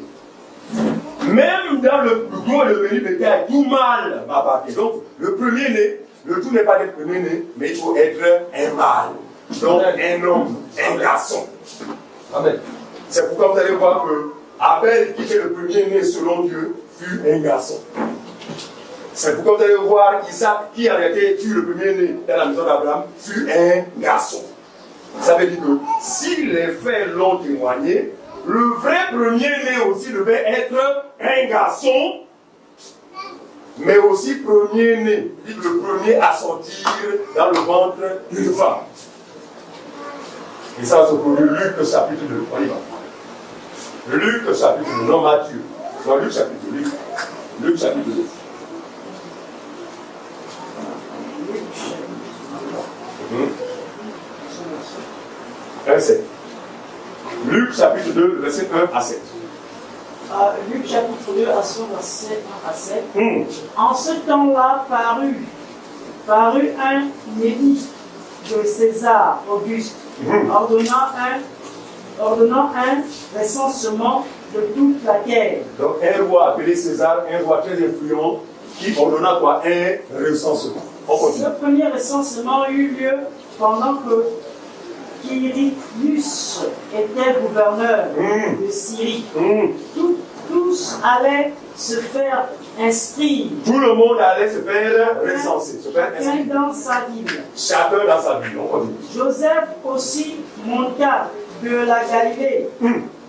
Même dans le gros et le menu bétail, tout mâle m'appartient. Donc, le premier-né, le tout n'est pas d'être premier-né, mais il faut être un mâle. Donc, un homme, un garçon. Amen. C'est pourquoi vous allez voir que Abel, qui était le premier-né selon Dieu, fut un garçon. C'est pourquoi vous allez voir Isaac, qui en été fut le premier-né dans la maison d'Abraham, fut un garçon. Ça veut dire que si les faits l'ont témoigné, le vrai premier-né aussi devait être un garçon, mais aussi premier-né, le premier à sortir dans le ventre d'une femme. Et ça se produit Luc chapitre 2. On y va. Luc chapitre 2, non Matthieu. Non, Luc chapitre 2. Luc chapitre 2. Verset. Luc chapitre 2, verset 1 à 7. Luc chapitre 2, verset 1 à 7. En ce temps-là parut un édit de César Auguste, ordonnant un recensement de toute la terre. Donc un roi appelé César, un roi très influent, qui ordonna quoi? Un recensement. On continue. Ce premier recensement eut lieu pendant que Quirinius était gouverneur de Syrie. Tous allaient se faire inscrire. Tout le monde allait se faire recenser, se faire Chacun inscrire. dans sa ville. Chacun dans sa ville. On continue. Joseph aussi monta de la Galilée,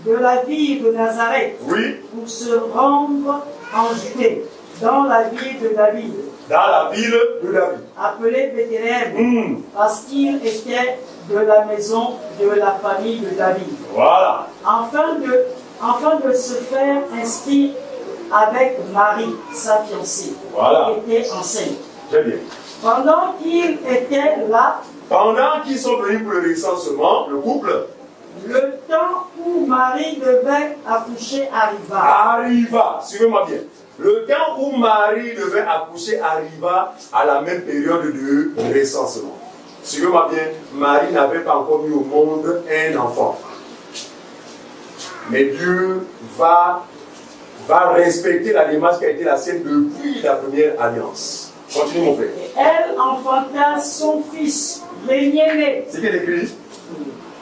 de la ville de Nazareth, Oui, pour se rendre en Judée, dans la ville de David, dans la ville de David. appelée Bethléem, parce qu'il était de la maison de la famille de David, Voilà. afin de se faire inscrire avec Marie, sa fiancée, Voilà. qui était enceinte. Très bien. Pendant qu'il était là, Pendant qu'ils sont venus pour le recensement, le couple le temps où Marie devait accoucher arriva. suivez-moi bien. Le temps où Marie devait accoucher arriva à la même période de recensement. Suivez-moi bien, Marie n'avait pas encore mis au monde un enfant. Mais Dieu va respecter la démarche qui a été la sienne depuis la première alliance. Continue mon frère. Et elle enfanta son fils, premier-né. C'est qui est écrit?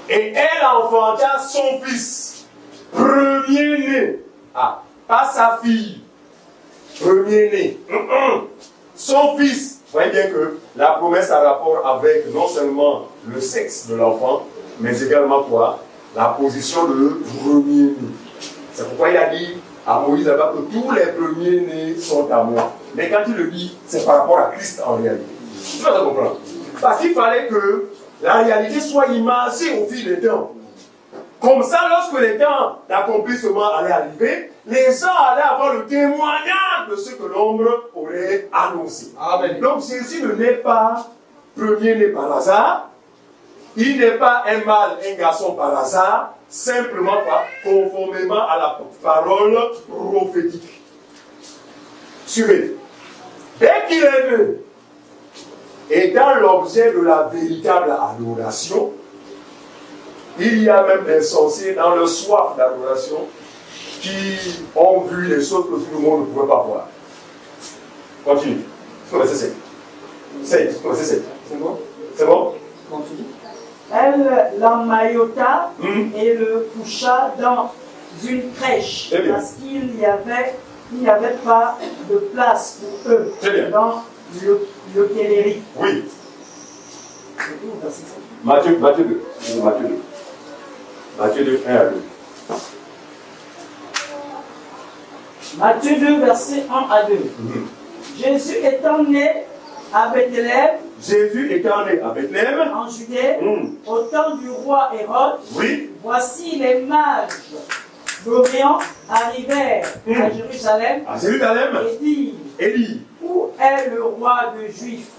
Et elle enfanta son fils, premier-né. Ah, pas sa fille. Premier-né. Son fils. Vous voyez bien que la promesse a rapport avec non seulement le sexe de l'enfant, mais également quoi? La position de premier-né. C'est pourquoi il a dit à Moïse là-bas que tous les premiers-nés sont à moi. Mais quand il le dit, c'est par rapport à Christ en réalité. Tu vas comprendre. Parce qu'il fallait que la réalité soit imagée au fil des temps. Comme ça, lorsque les temps d'accomplissement allaient arriver, les gens allaient avoir le témoignage de ce que l'ombre aurait annoncé. Amen. Donc Jésus ne naît pas premier-né par hasard. Il n'est pas un mâle, un garçon par hasard, simplement pas conformément à la parole prophétique. Suivez. Dès qu'il est né, étant l'objet de la véritable adoration, il y a même des sorciers dans le soif d'adoration qui ont vu des choses que tout le monde ne pouvait pas voir. Continue. Verset 7. 7. Verset 7. C'est bon? C'est bon? Continue. Elle l'emmaillota et le coucha dans une crèche, Très bien. parce qu'il n'y avait pas de place pour eux Très bien. dans l'hôtellerie. Oui. Matthieu 2. Matthieu 2. Matthieu 2, 1 à 2. Matthieu 2, verset 1 à 2. Jésus étant né à Bethléem, Jésus étant né à Bethléem, en Judée, au temps du roi Hérode, oui, voici les mages d'Orient arrivèrent à Jérusalem à Jérusalem, et dirent: Élie, où est le roi des Juifs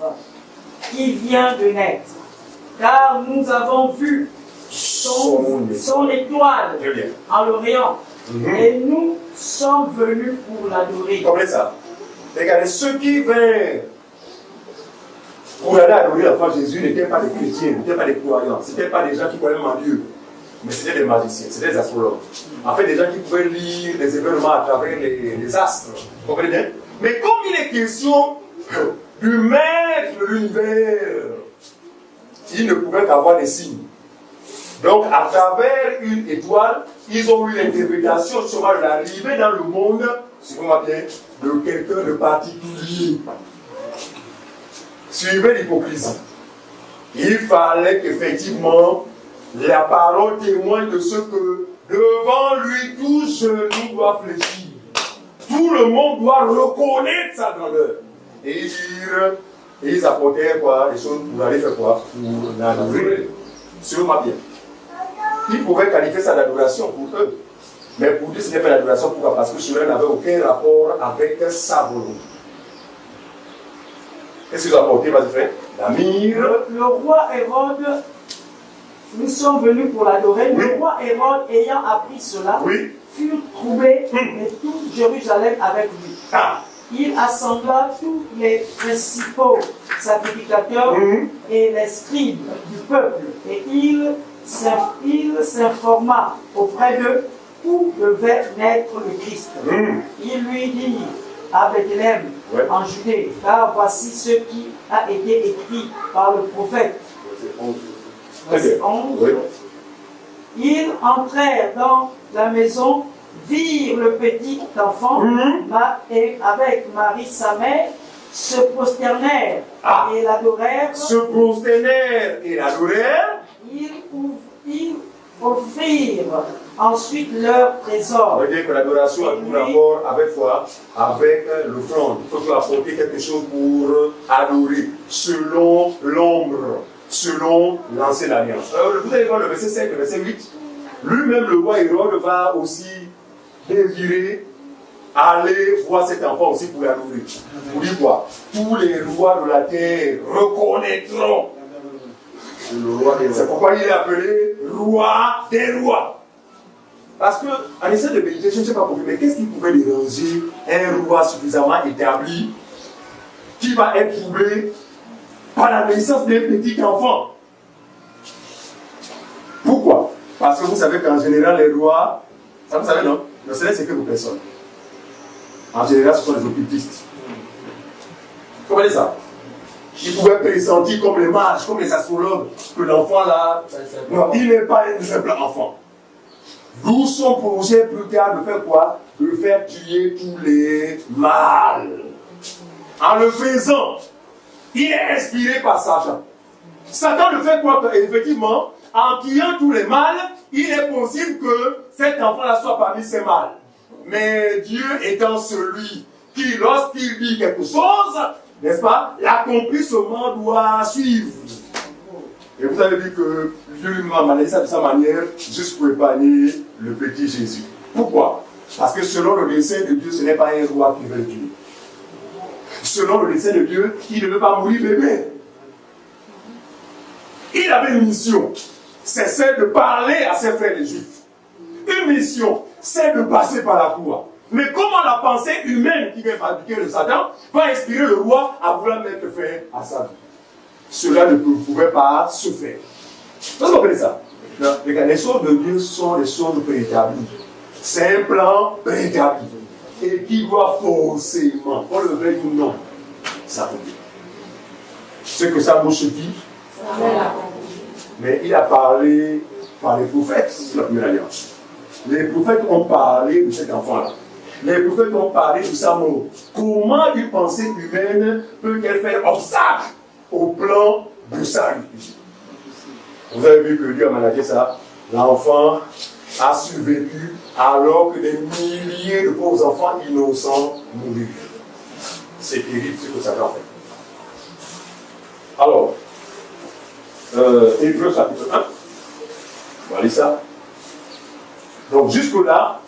qui vient de naître? Car nous avons vu son étoile très bien. en l'Orient et nous sommes venus pour l'adorer. Comprenez ça? Regardez, ceux qui vinrent pour aller adorer l'enfant Jésus n'étaient pas des chrétiens, n'étaient pas des croyants, ce n'étaient pas des gens qui croyaient en Dieu, mais c'était des magiciens, c'était des astrologues. En fait, des gens qui pouvaient lire les événements à travers les astres. Vous comprenez bien? Mais comme il est question du maître de l'univers, ils ne pouvaient qu'avoir des signes. Donc, à travers une étoile, ils ont eu l'interprétation justement de l'arrivée dans le monde, suivez-moi bien, de quelqu'un de particulier. Suivez l'hypocrisie. Il fallait qu'effectivement, la parole témoigne de ce que devant lui, tout genou doit fléchir. Tout le monde doit reconnaître sa grandeur. Et ils apportèrent quoi? Des choses pour aller faire quoi? Pour l'adorer. Suivez-moi bien. Ils pouvaient qualifier ça d'adoration pour eux. Mais pour Dieu, ce n'était pas l'adoration. Pourquoi? Parce que cela n'avait aucun rapport avec sa volonté. Qu'est-ce qu'ils ont apporté, vas-y frère? La myrrhe. Le roi Hérode, nous sommes venus pour l'adorer. Oui. Le roi Hérode, ayant appris cela, Oui. fut troublé et tout Jérusalem avec lui. Ah. Il assembla tous les principaux sacrificateurs et les scribes du peuple, et il s'informa auprès d'eux où devait naître le Christ. Il lui dit à Bethléem, en Judée, car voici ce qui a été écrit par le prophète. Verset 11. Oui. Ils entrèrent dans la maison, virent le petit enfant, et avec Marie sa mère, se prosternèrent et l'adorèrent. Se prosternèrent et l'adorèrent. Ils offrirent ensuite leur trésor. On veut dire que l'adoration a tout rapport avec quoi? Avec l'offrande. Il faut que tu apportes quelque chose pour adorer, selon l'ombre, selon l'ancienne alliance. Alors, vous allez voir le verset 5, le verset 8. Lui-même, le roi Hérode, va aussi désirer aller voir cet enfant aussi pour l'adorer. Pour dire quoi? Tous les rois de la terre reconnaîtront. C'est pourquoi il est appelé roi des rois. Parce que, en essayant de méditer, je ne sais pas pourquoi, mais qu'est-ce qui pouvait déranger un roi suffisamment établi qui va être troublé par la naissance d'un petit enfant? Pourquoi? Parce que vous savez qu'en général, les rois, ça vous savez, non? Le céleste, c'est que vos personnes. En général, ce sont les occultistes. Vous comprenez ça? Ils pouvaient pressentir comme les mages, comme les astrologues, que l'enfant là, non, il n'est pas un simple enfant. D'où son projet plus tard de faire quoi? De faire tuer tous les mâles. En le faisant, il est inspiré par Satan. Satan ne fait quoi? Effectivement, en tuant tous les mâles, il est possible que cet enfant-là soit parmi ces mâles. Mais Dieu étant celui qui, lorsqu'il dit quelque chose, n'est-ce pas, l'accomplissement doit suivre. Et vous avez vu que Dieu m'a managé ça de sa manière, juste pour épargner le petit Jésus. Pourquoi? Parce que selon le dessein de Dieu, ce n'est pas un roi qui veut le tuer. Selon le dessein de Dieu, il ne veut pas mourir bébé. Il avait une mission, c'est celle de parler à ses frères les Juifs. Une mission, c'est de passer par la croix. Mais comment la pensée humaine qui vient fabriquer le Satan va inspirer le roi à vouloir mettre fin à sa vie? Cela ne pouvait pas se faire. Vous comprenez ça? Les choses de Dieu sont des choses préétablies. C'est un plan préétabli. Et qui doit forcément, qu'on le veuille ou non, s'accomplir. Ce que sa bouche dit, mais il a parlé par les prophètes, c'est la première alliance. Les prophètes ont parlé de cet enfant-là. Les prophètes ont parlé de sa mort. Comment une pensée humaine peut-elle faire obstacle au plan de salut? Vous avez vu que Dieu a managé ça. L'enfant a survécu alors que des milliers de pauvres enfants innocents moururent. C'est terrible ce que ça fait. Alors, Hébreux chapitre 1. On va lire ça. Donc jusque-là,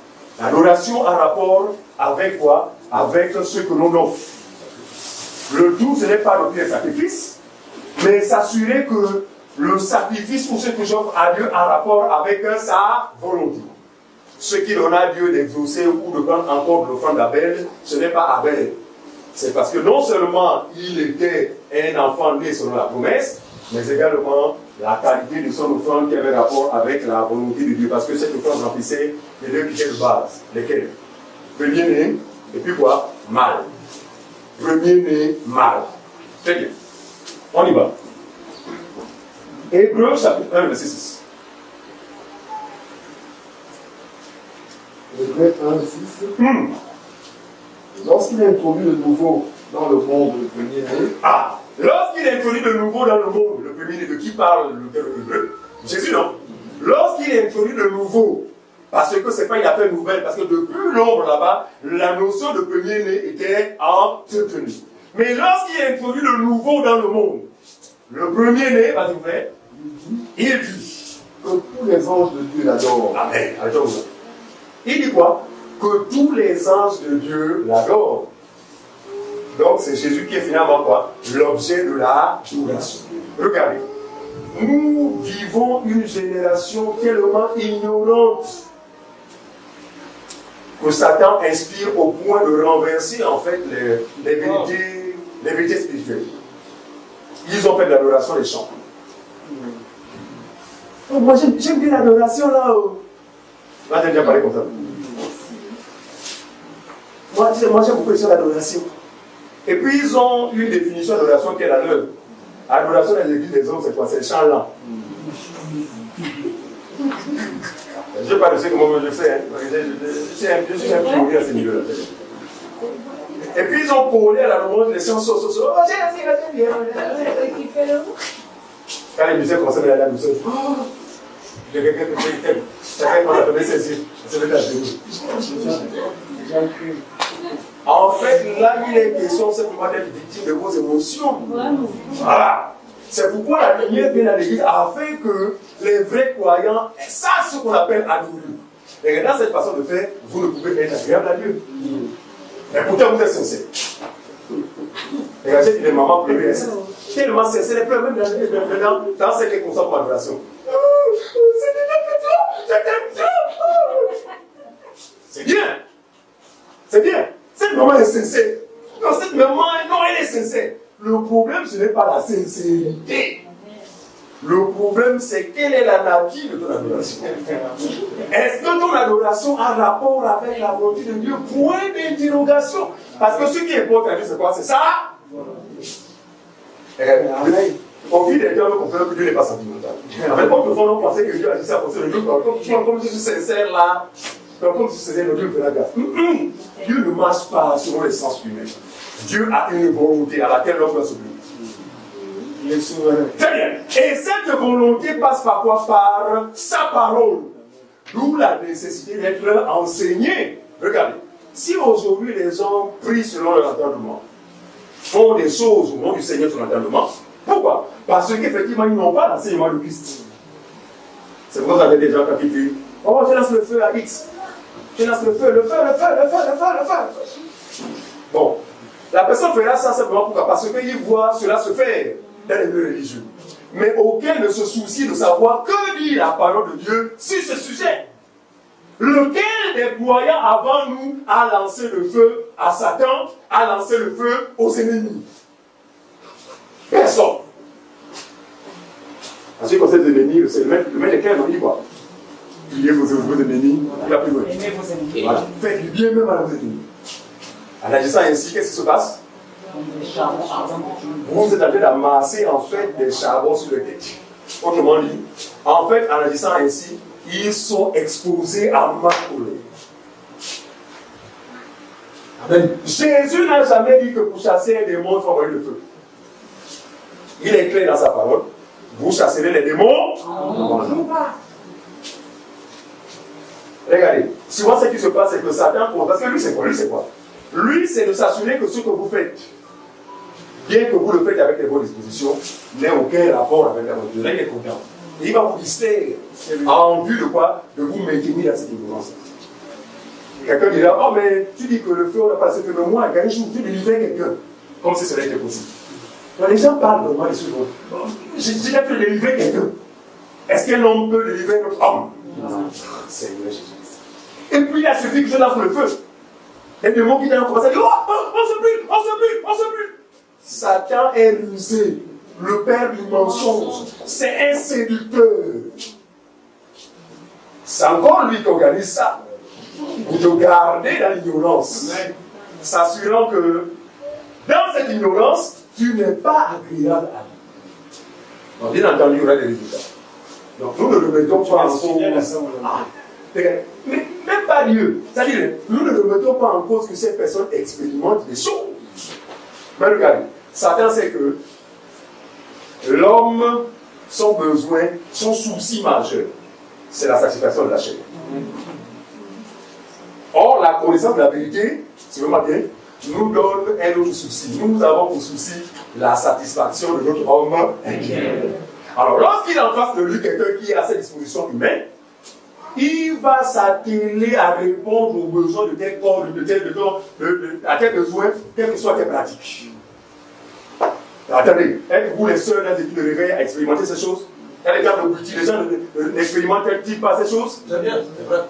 l'adoration a rapport avec quoi? Avec ce que l'on offre. Le tout, ce n'est pas d'offrir un sacrifice, mais s'assurer que le sacrifice ou ce que j'offre à Dieu a rapport avec sa volonté. Ce qui donna à Dieu d'exaucer ou de prendre encore de l'offrande d'Abel, ce n'est pas Abel. C'est parce que non seulement il était un enfant né selon la promesse, mais également la qualité de son offrande qui avait rapport avec la volonté de Dieu. Parce que cette offrande remplissait les deux critères de base. Lesquels? Premier-né, et puis quoi? Mâle. Premier-né, mâle. Très bien. On y va. Hébreux chapitre 1, verset 6. Hébreux 1, 6. Lorsqu'il est introduit de nouveau dans le monde, le premier-né. Ah! Lorsqu'il est introduit de nouveau dans le monde, le premier-né de qui parle le terme hébreu? Jésus, non? Lorsqu'il est introduit de nouveau, parce que c'est pas une affaire nouvelle, parce que depuis l'ombre là-bas, la notion de premier-né était entretenue. Mais lorsqu'il est introduit de nouveau dans le monde, le premier-né, vas-y, vous faites, il dit que tous les anges de Dieu l'adorent. Amen. Il dit quoi? Que tous les anges de Dieu l'adorent. Donc c'est Jésus qui est finalement quoi? L'objet de la adoration. Regardez. Nous vivons une génération tellement ignorante que Satan inspire au point de renverser en fait les vérités spirituelles. Ils ont fait de l'adoration des chants. Oh, moi j'aime bien l'adoration là. On a déjà parlé comme ça. Moi, j'aime beaucoup les l'adoration. Et puis, ils ont une définition d'adoration qui est la leur. L'adoration dans l'église des hommes, c'est quoi? C'est le chant lent. Je ne sais pas de ce que moi je sais. Hein. Je suis un pionnier à ce niveau-là. Et puis, ils ont collé à la louange les chants so. Oh, quand les musiciens commencent à aller à la douceur, chacun commence à donner ses yeux. C'est le cas de nous. En fait, là, il est question simplement d'être victime de vos émotions. Voilà. C'est pourquoi la lumière vient à l'église afin que les vrais croyants sachent ce qu'on appelle adorer. Et dans cette façon de faire, vous ne pouvez être agréable à Dieu. Mais pourtant, vous êtes sincère. Regardez, les mamans pleurent. Tellement sincères, elles pleurent même dans ce qui est constant pour l'adoration. C'est bien. C'est bien. Cette maman est sincère. Non, cette maman, non, elle est sincère. Le problème, ce n'est pas la sincérité. Le problème, c'est quelle est la nature de ton adoration. Est-ce que ton adoration a rapport avec la volonté de Dieu? Point d'interrogation. Parce que ce qui importe à Dieu, c'est quoi? C'est ça? Au fil des temps, on comprend que Dieu n'est pas sentimental. En fait, comme nous on pensait que Dieu agissait à cause de nous, comme je suis sincère là, comme je suis sincère, Dieu me fait la grâce. Dieu ne marche pas selon les sens humains. Dieu a une volonté à laquelle l'homme doit s'obliger. Très bien. Et cette volonté passe par quoi? Par sa parole. D'où la nécessité d'être enseigné. Regardez. Si aujourd'hui les gens prient selon leur entendement, font des choses au nom du Seigneur sur l'entendement, pourquoi? Parce qu'effectivement, ils n'ont pas l'enseignement du Christ. C'est pourquoi vous avez des gens qui disent, oh, je lance le feu à X. Je lance le feu. Bon. La personne fera ça simplement pourquoi? Parce qu'il voit cela se faire dans les lieux religieux. Mais aucun ne se soucie de savoir que dit la parole de Dieu sur ce sujet. Lequel des croyants avant nous a lancé le feu à Satan, a lancé le feu aux ennemis? Personne. En ce qui concerne les ennemis, c'est le maître éclair, on dit quoi? Priez vos ennemis, il a plus loin. Aimez vos ennemis. Voilà. Faites du bien même à vos ennemis. En agissant ainsi, qu'est-ce qui se passe? Vous êtes en train d'amasser en fait des charbons sur le tête. Autrement dit, en fait, en agissant ainsi, ils sont exposés à ma colère. Amen. Jésus n'a jamais dit que pour chasser un démon, il faut envoyer le feu. Il est clair dans sa parole. Vous chasserez les démons. Regardez, souvent ce qui se passe, c'est que Satan, parce que lui c'est quoi? Lui c'est de s'assurer que ce que vous faites, bien que vous le faites avec les bonnes dispositions, n'ait aucun rapport avec la volonté de Dieu. Là, il est content. Il va vous distraire en vue de quoi? De vous maintenir dans cette ignorance. Quelqu'un dira, oh mais tu dis que le feu, on n'a pas assez fait, mais moi, quand je vous délivrer quelqu'un, comme si cela était possible. Donc, les gens parlent vraiment des choses. J'ai déjà pu délivrer quelqu'un. Est-ce qu'un homme peut délivrer notre homme? Non. Seigneur Jésus. Et puis il a suffi que je lance le feu. Et le mot qui vient commencer à dire, oh, on se brûle. Satan est rusé. Le père du mensonge. C'est un séducteur. C'est encore lui qui organise ça. Pour te garder dans l'ignorance. S'assurant que dans cette ignorance, tu n'es pas agréable à lui. Donc, bien entendu, il y aura des résultats. Donc, nous ne remettons pas en cause. Mais même pas Dieu. C'est-à-dire, nous ne remettons pas en cause que cette personne expérimente des choses. Mais regardez, Satan sait que l'homme, son besoin, son souci majeur, c'est la satisfaction de la chair. Or, la connaissance de la vérité, si vous m'entendez, nous donne un autre souci. Nous avons pour souci la satisfaction de notre homme intérieur. Alors, lorsqu'il a en face de lui quelqu'un qui est à sa disposition humaine, il va s'atteler à répondre aux besoins de tel corps, à tel besoin, quelles que soient tes pratiques. Attendez, êtes-vous les seuls dans les études de réveil à expérimenter ces choses? Dans les cas de Bouti, les gens n'expérimentent-ils pas ces choses? C'est bien, c'est vrai.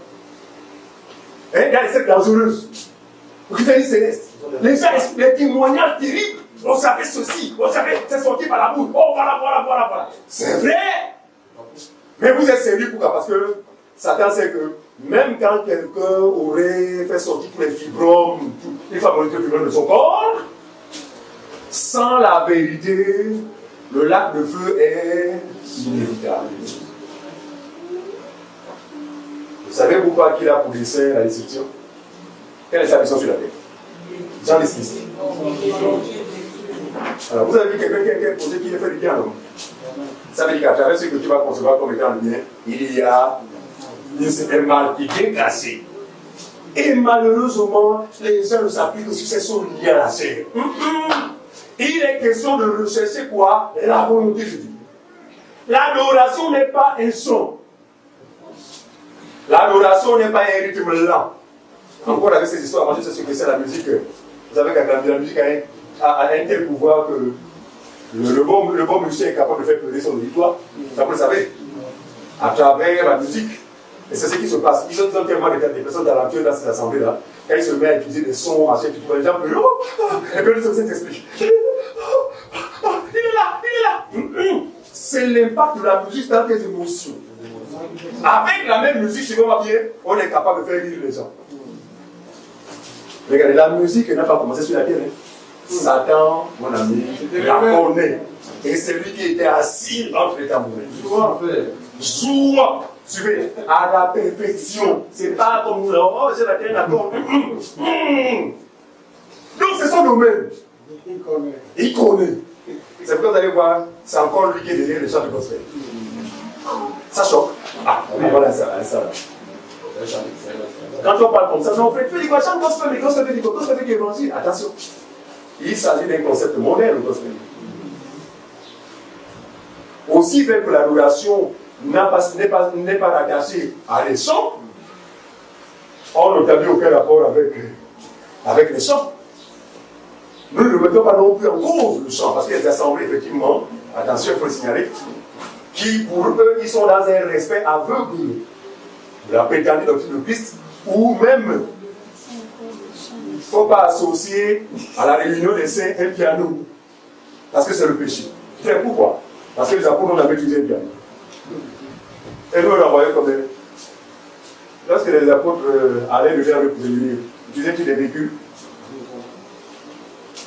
Il y a des sectes dangereuses. Christianisme céleste. Les gens, les témoignages terribles. On savait ceci, on savait, c'est sorti par la bouche. Oh, voilà. C'est vrai. Mais vous êtes sérieux pourquoi? Parce que Satan sait que même quand quelqu'un aurait fait sortir tous les fibromes, les favorités fibromes de son corps, sans la vérité, le lac de feu est inévitable. Vous savez pourquoi qu'il a pour dessein la destruction? Quelle est sa mission sur la terre? Jean 10. Alors, vous avez vu quelqu'un qui a posé qui a fait du bien, non? Ça veut dire qu'à travers ce que tu vas concevoir comme étant le bien, il y a un mal qui est bien cassé. Et malheureusement, les gens ne s'appliquent que sur ces sont liés à la chair. Il est question de rechercher quoi? La volonté de Dieu. L'adoration n'est pas un son. L'adoration n'est pas un rythme lent. Encore avec ces histoires, moi je sais ce que c'est la musique. Vous savez que la musique a un tel pouvoir que le bon musicien est capable de faire pleurer son auditoire. Ça vous le savez? À travers la musique. Et c'est ce qui se passe. Ils ont tellement des personnes talentueuses dans cette assemblée-là. Quand ils se mettent à utiliser des sons, à chaque fois, les gens pleurent. Et puis ils s'expliquent. Il est là. C'est l'impact de la musique dans tes émotions. Avec la même musique, si on va bien, on est capable de faire rire les gens. Regardez, la musique n'a pas commencé sur la terre. Satan, mon ami, la connaît. Et c'est lui qui était assis entre les tambourins. Souvent, suivez, à la perfection. C'est pas comme nous, oh, c'est la terre d'accord. Donc, c'est son domaine. Il connaît. C'est pourquoi vous allez voir, c'est encore lui qui est derrière le chant de gospel. Ça choque. Ah, voilà ça. Quand on parle comme ça, non, tu dis quoi, chant gospel, mais gospel veut évangile. Attention. Il s'agit d'un concept moderne, le gospel. Aussi bien que l'adoration n'est pas rattachée à les chants, on n'établit aucun rapport avec les chants. Nous ne mettons pas non plus en cause le chant, parce qu'il y a des assemblées, effectivement, attention, il faut le signaler, qui pour eux, ils sont dans un respect aveugle de la prétendue doctrine de Christ, ou même, il ne faut pas associer à la réunion des saints un piano, parce que c'est le péché. C'est pourquoi? Parce que les apôtres, on avait utilisé un piano. Et nous, on l'envoyait comme même. Lorsque les apôtres allaient le faire avec les livres, utilisaient-ils des véhicules?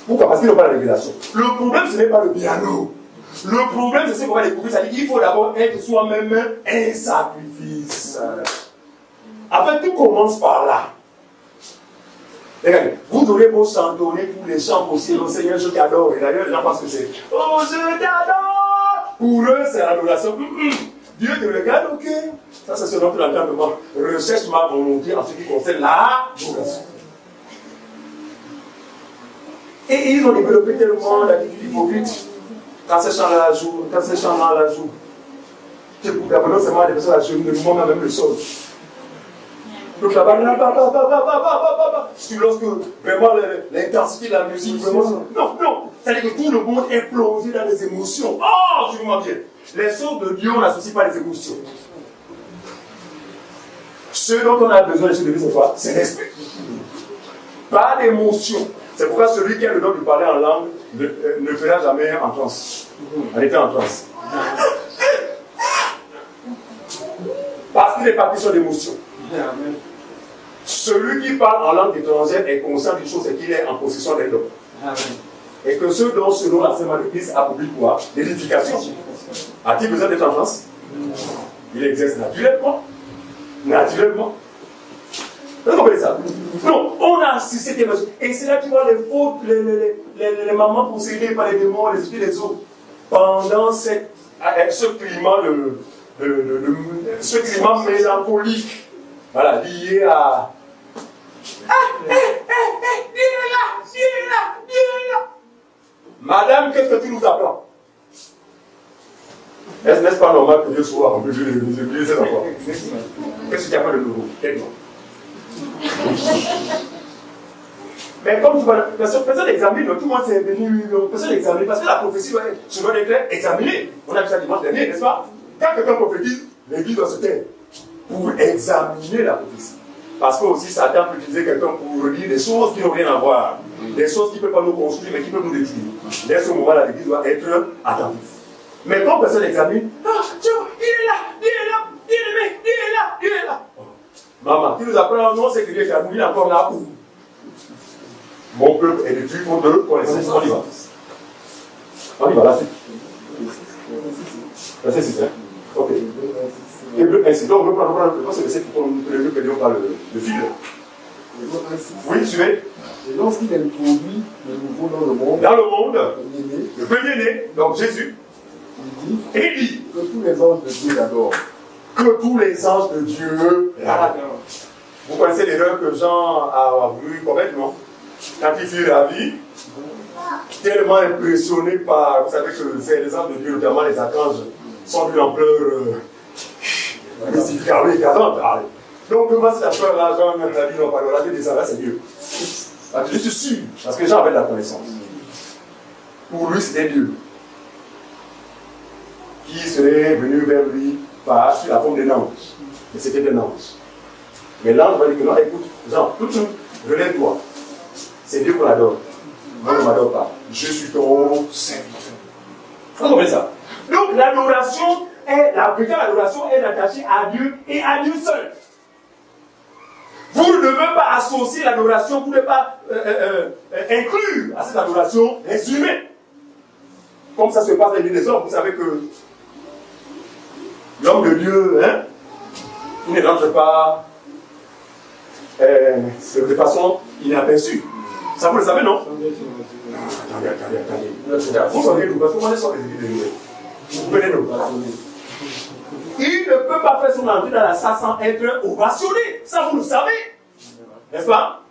Pourquoi? Parce qu'ils n'ont pas la révélation. Le problème, ce n'est pas le piano. Le problème, c'est ce qu'on va découvrir. C'est-à-dire qu'il faut d'abord être soi-même un sacrifice. En fait, tout commence par là. Regardez, vous aurez beau chantonner tous les chants possibles. Seigneur, je t'adore. Et d'ailleurs, les gens pensent que c'est oh, je t'adore. Pour eux, c'est l'adoration. Dieu te regarde, ok. Ça, c'est ce dont tu entends de moi. Recherche ma volonté en ce qui concerne l'adoration. Et ils ont développé tellement d'attitudes hypocrites. Quand ces chants-là la jouent, c'est pour d'abord seulement des personnes à genoux, ne mourent même le sol. Donc là-bas, lorsque vraiment l'intensité de la musique, vraiment. Non. C'est-à-dire que tout le monde est plongé dans les émotions. Oh, suivez-moi bien. Les choses de Dieu, on n'associe pas les émotions. Ce dont on a besoin de se lever, c'est quoi? C'est l'esprit. Pas d'émotion. C'est pourquoi celui qui a le don de parler en langue ne fera jamais en transe. En étant en transe. Parce qu'il n'est pas question d'émotion. Celui qui parle en langue étrangère est conscient d'une chose, c'est qu'il est en possession d'un don. Et que ce don, selon l'enseignement de Christ, a publié quoi? L'édification. A-t-il besoin d'être en transe? Il exerce naturellement. Vous comprenez ça? Non, on a assisté cette émotion. Et c'est là que tu vois les fautes, les mamans possédées par les démons, les esprits des autres. Pendant ce climat ce climat mélancolique, voilà, lié à Dieu est là. Madame, qu'est-ce que tu nous apprends? N'est-ce pas normal que Dieu soit en plus de les ces enfants? Qu'est-ce qu'il y a pas de nouveau? Mais comme tu vois, personne n'examine, tout le monde s'est venu, personne n'examine, parce que la prophétie doit être examinée. On a vu ça dimanche dernier, n'est-ce pas? Quand quelqu'un prophétise, l'église doit se taire pour examiner la prophétie. Parce que aussi Satan peut utiliser quelqu'un pour dire des choses qui n'ont rien à voir, des choses qui ne peuvent pas nous construire, mais qui peuvent nous détruire. Dès ce moment-là, l'église doit être attentive. Mais quand personne examine, ah, Dieu, il est là. qui nous apprend, non, c'est que Dieu est à nous, il est encore là où mon peuple est détruit pour de connaissances. On y va. On y va, là, c'est 6, hein? Ok. Hébreu 1, 6. Donc, on veut prendre le verset pour nous prévenir par le fil. Oui, suivez. Et lorsqu'il introduit le nouveau dans le monde, le premier-né, donc Jésus, il dit que tous les anges de Dieu l'adorent. Que tous les anges de Dieu l'adorent. Vous connaissez l'erreur que Jean a voulu commettre, non? Quand il fut ravi, tellement impressionné par, vous savez que c'est les anges de Dieu, notamment les archanges, sont d'une ampleur écrasante. Donc, devant cette affaire-là, Jean a dit non, pardon, la Dieu des anges, c'est Dieu. Je suis sûr, parce que Jean avait de la connaissance. Pour lui, c'était Dieu qui serait venu vers lui sur la forme d'un ange. Mais c'était un ange. Mais l'ange va dire que non, écoute, Jean, tout de suite, relève-toi. C'est Dieu qu'on adore. Moi, je ne m'adore pas. Je suis ton serviteur. Vous comprenez ça? Donc, l'adoration la véritable adoration est attachée à Dieu et à Dieu seul. Vous ne devez pas associer l'adoration, vous ne devez pas inclure à cette adoration les humains. Comme ça se passe dans les hommes, vous savez que l'homme de Dieu, hein, il ne rentre pas de façon inaperçue. Ça, vous le savez, non? Attendez. Vous savez, nous, parce que moi, je sors des idées de Dieu. Vous venez-nous. Il ne peut pas faire son entrée dans la salle sans être ovationné. Ça, vous le savez. N'est-ce pas?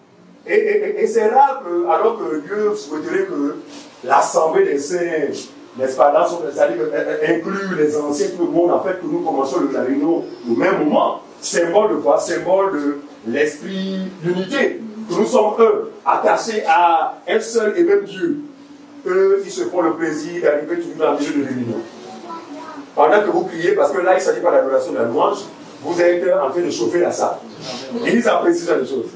Et c'est rare que, alors que Dieu souhaiterait que l'assemblée des saints, n'est-ce pas, c'est-à-dire inclure les anciens, tout le monde, en fait, que nous commençons la réunion au même moment. Symbole de quoi? Symbole de l'esprit d'unité. Que nous sommes, eux, attachés à un seul et même Dieu. Eux, ils se font le plaisir d'arriver toujours dans le milieu de réunion. Pendant que vous priez, parce que là, il ne s'agit pas d'adoration de la louange, vous êtes en train de chauffer la salle. Et ils apprécient ça des choses.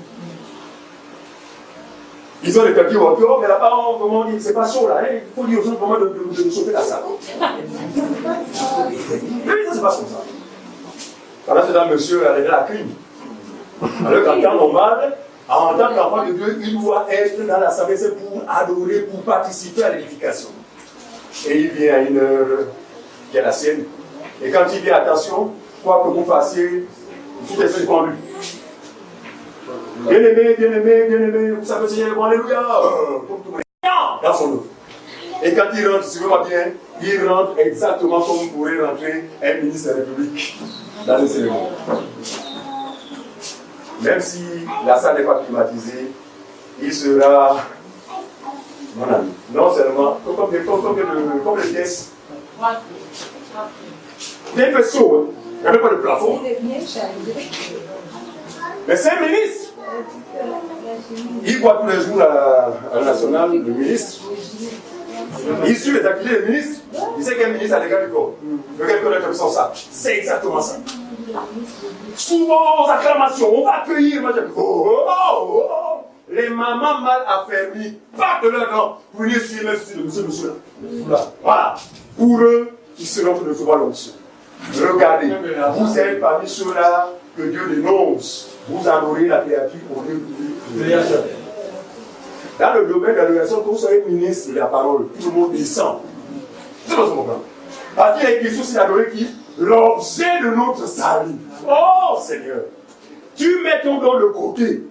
Ils ont des petits voitures, mais là-bas, comment on dit, c'est pas chaud là, hein? Il faut dire aux gens comment de chauffer la salle. Mais ça se passe comme ça. Pendant ce temps, monsieur a la crime. Alors qu'en temps normal, en tant qu'enfant de Dieu, il doit être dans l'assemblée, c'est pour adorer, pour participer à l'édification. Et il vient à une heure qui est la sienne. Et quand il dit attention, quoi que vous fassiez, tout est suspendu. Bien-aimé, vous savez, Seigneur, alléluia, dans son dos. Et quand il rentre, si vous voyez bien, il rentre exactement comme pourrait rentrer un ministre de la République dans une cérémonie. Même si la salle n'est pas climatisée, il sera mon ami. Non seulement, comme les pièces. Bien fait chaud, hein. Il n'y avait pas de plafond. Mais c'est un ministre. Il voit tous les jours à la nationale, le ministre. Il suit les activités des ministres. Il sait qu'un ministre a des gars du corps. Le gars connaît comme ça. C'est exactement ça. Souvent aux acclamations, on va accueillir. Les mamans mal affermies partent de leur rang pour venir suivre le monsieur là. Voilà. Pour eux, ils seront de recevoir l'onction. Regardez, vous êtes parmi ceux-là que Dieu dénonce. Vous adorez la créature au lieu de créateur. Dans le domaine de l'adoration, quand vous soyez ministre de la parole, tout le monde descend. C'est pas ce moment. Parce qu'il y a une question, c'est d'adorer qui? L'objet de notre salut. Oh Seigneur, tu mets ton don de côté.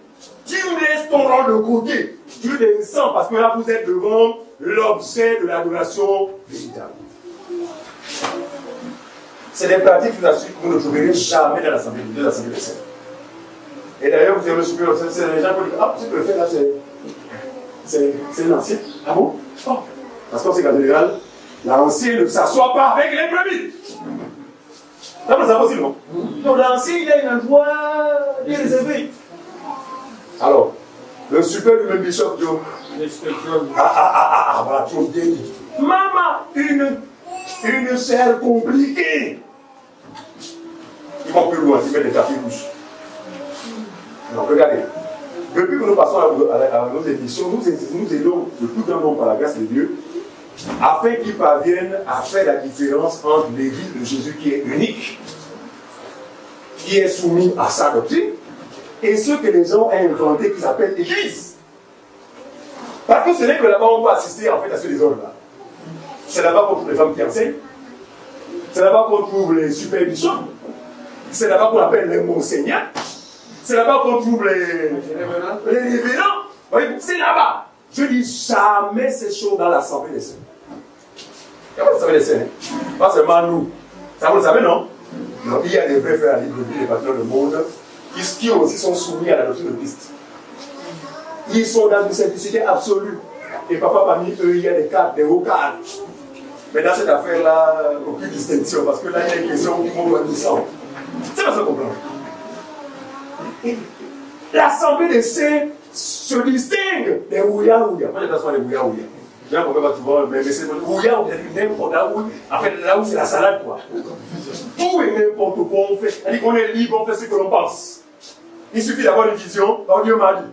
Tu laisses ton rang de côté. Tu descends parce que là vous êtes devant l'objet de l'adoration véritable. C'est des pratiques, je vous assure, que vous ne trouverez jamais dans l'assemblée des saints. Et d'ailleurs, vous avez le souper, c'est les gens qui disent, ah, ce que le fait là, c'est l'ancien. Ah bon? Oh. Parce qu'on sait qu'en général, l'ancien ne s'assoit pas avec les brebis. Ça c'est possible, non? Donc l'ancien, il a une endroit bien réservé. Alors, le super du même bishop Joe. Voilà, trop bien dit. Maman, une chair compliquée. Ils vont plus loin, ils mettent des tapis rouges. Non, regardez. Depuis que nous passons à nos émissions, nous aidons le plus grand nombre par la grâce de Dieu, afin qu'ils parviennent à faire la différence entre l'Église de Jésus qui est unique, qui est soumis à sa doctrine, et ce que les gens ont inventé qui s'appelle l'Église. Parce que ce n'est que là-bas on peut assister en fait à ce désordre-là. C'est là-bas qu'on trouve les femmes qui enseignent. C'est là-bas qu'on trouve les super bishops. C'est là-bas qu'on appelle les monseigneurs. C'est là-bas qu'on trouve les révérends. C'est là-bas. Je dis jamais ces choses dans l'Assemblée des saints. Il y a pas l'Assemblée des saints. Pas seulement nous. Ça vous le savez, non? Donc, il y a des vrais frères à l'Église, des patrons du monde, qui aussi sont soumis à la doctrine de Christ. Ils sont dans une simplicité absolue. Et parfois, parmi eux, il y a des cadres, des hauts cadres. Mais dans cette affaire-là, aucune distinction, parce que là, il y a une question du monde obéissant. C'est pas ça qu'on comprend. L'Assemblée des saints se distingue des ouïa-ouïa. Moi, je passe pas les ouïa-ouïa. Je ne comprends pas souvent, mais c'est ouïa-ouïa, c'est n'importe où. En fait, là où c'est la salade, quoi. Tout est n'importe quoi, on fait. C'est-à-dire qu'on est libre, on fait ce que l'on pense. Il suffit d'avoir une vision, oh Dieu m'a dit.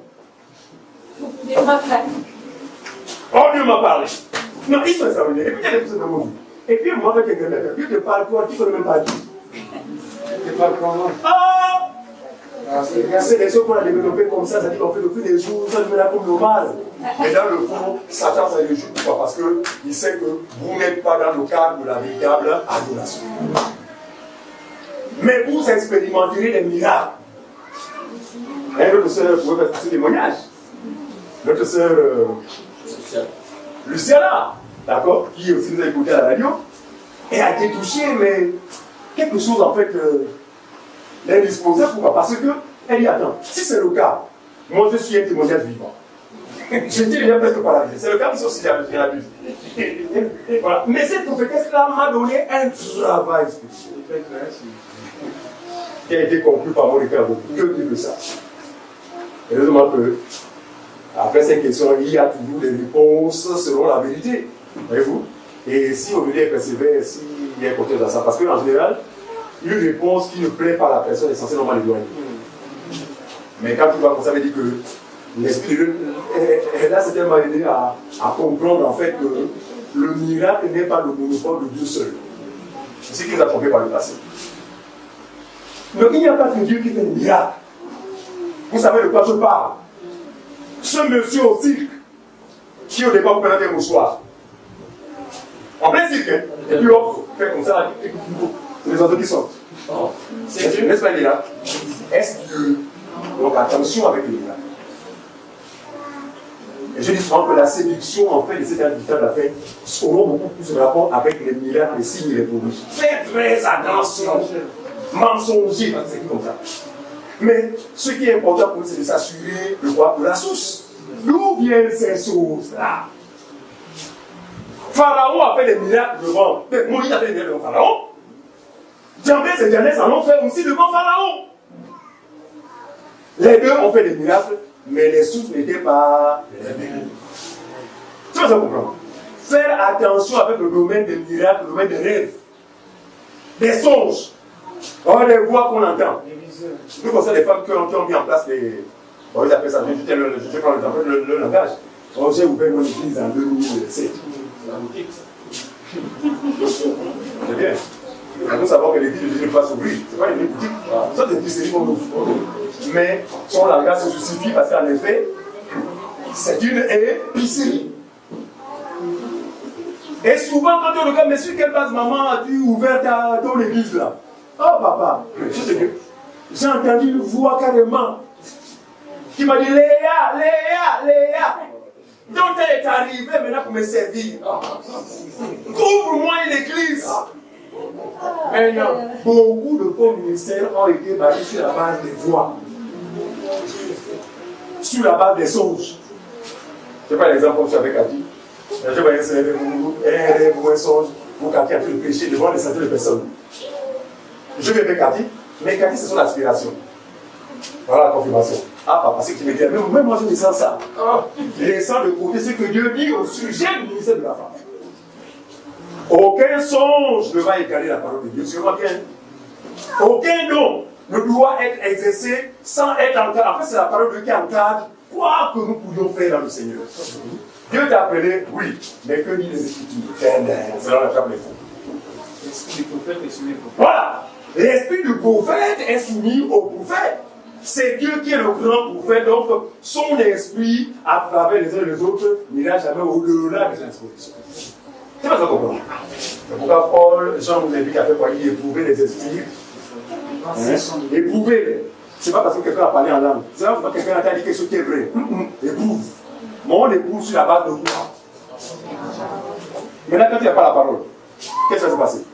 Oh Dieu m'a parlé. Non, ils sont extraordinaires. Et puis il y a des personnes dans mon vie. Et puis moi, avec quelqu'un d'autre, Dieu te parle quoi, tu ne peux même pas dire. Tu te parles comment? C'est des choses qu'on a développées comme ça dit qu'en fait, depuis des jours, ça devient là comme normal. Mais dans le fond, Satan, ça le joue. Pourquoi? Parce qu'il sait que vous n'êtes pas dans le cadre de la véritable adoration. Mais vous expérimenterez des miracles. Et notre sœur pouvait faire ce témoignage. Notre sœur Luciana, d'accord, qui aussi nous a écouté à la radio, et a été touchée, mais quelque chose en fait l'indisposé. Pourquoi? Parce que elle dit attends, si c'est le cas, moi je suis un témoignage vivant. Je dis bien presque par la vie. C'est le cas qui aussi j'ai l'abuse. Voilà. Mais cette prophétesse-là m'a donné un travail spécial qui a été conclu par mon Ricardo. Que dire de ça? Heureusement que après ces questions, il y a toujours des réponses selon la vérité. Voyez-vous? Et si on veut dire persévère, s'il y a un côté dans ça, parce qu'en général, une réponse qui ne plaît pas à la personne est censée normalement l'éloigner. Mais quand tu vois comme ça, ça veut dire que l'esprit de Dieu, elle a certainement aidé à comprendre en fait que le miracle n'est pas le monopole de Dieu seul. C'est ce qui nous a trompé par le passé. Donc il n'y a pas que Dieu qui fait des miracles. Vous savez de quoi je parle. Ce monsieur au cirque, qui au départ vous prenez un mouchoir. En plein cirque, hein? Et puis hop, fait comme ça, c'est les oiseaux qui sortent. N'est-ce pas, il est là? Est-ce Dieu? Donc attention avec les miracles. Et je dis souvent que la séduction, en fait, de cette habitable affaire, aura beaucoup plus de rapport avec les miracles, les signes et les prodiges. Faites très attention. Mensonger, c'est comme ça. Mais ce qui est important pour nous, c'est de s'assurer de quoi? De la source. D'où viennent ces choses-là? Pharaon a fait des miracles devant. Moïse a fait des miracles devant Pharaon. Jambès et Janès en ont fait aussi devant Pharaon. Les deux ont fait des miracles, mais les sources n'étaient pas les mêmes. Tu vas comprendre? Faire attention avec le domaine des miracles, le domaine des rêves, des songes, des voix qu'on entend. Nous pensons des femmes qui ont mis en place les. Bon, ils appellent ça, je prends l'exemple, le langage. J'ai ouvert mon église en 2007. C'est la boutique. C'est bien. Nous savons que l'église de Jésus ne va pas s'ouvrir. Ce n'est pas une boutique. Ça, c'est une épicerie qu'on ouvre. Mais son langage se justifie parce qu'en effet, c'est une épicerie. Et souvent, quand on regarde, mais sur quelle base maman as-tu ouvert ton église là? Oh papa, j'ai entendu une voix carrément qui m'a dit Léa, Léa, Léa. Donc elle est arrivée maintenant pour me servir. Couvre-moi une église. Maintenant, beaucoup de faux ministères ont été basés sur la base des voix, sur la base des songes. Je prends l'exemple comme je suis avec Cathy. Je vais essayer de vous un songe pour Cathy a pu le péché devant des centaines de personnes. Je vais avec Cathy, mais Cathy c'est son aspiration. Voilà la confirmation. Ah papa, c'est que tu me dis, même moi je me sens ça. Laissant de côté ce que Dieu dit au sujet du ministère de la femme. Aucun songe ne va égaler la parole de Dieu, c'est vraiment bien. Aucun don ne doit être exercé sans être encadré. En fait, c'est la parole de Dieu qui encadre quoi que nous pouvions faire dans le Seigneur. Dieu t'a appelé, oui, mais que dit les Écritures? C'est dans la table des faux. L'esprit du prophète est soumis au prophète. Voilà! L'esprit du prophète est soumis au prophète. C'est Dieu qui est le grand prophète, donc son esprit, à travers les uns et les autres, n'ira jamais au-delà des instructions. C'est pas ça qu'on comprend. C'est pourquoi Paul, Jean vous a dit qu'il a fait quoi? Il éprouvait les esprits. Éprouvez-les. C'est pas parce que quelqu'un a parlé en langue. C'est pas parce que quelqu'un a dit quelque chose qui est vrai. Éprouve. Mais on éprouve sur la base de quoi? Maintenant, quand il n'y a pas la parole, qu'est-ce qui va se passer?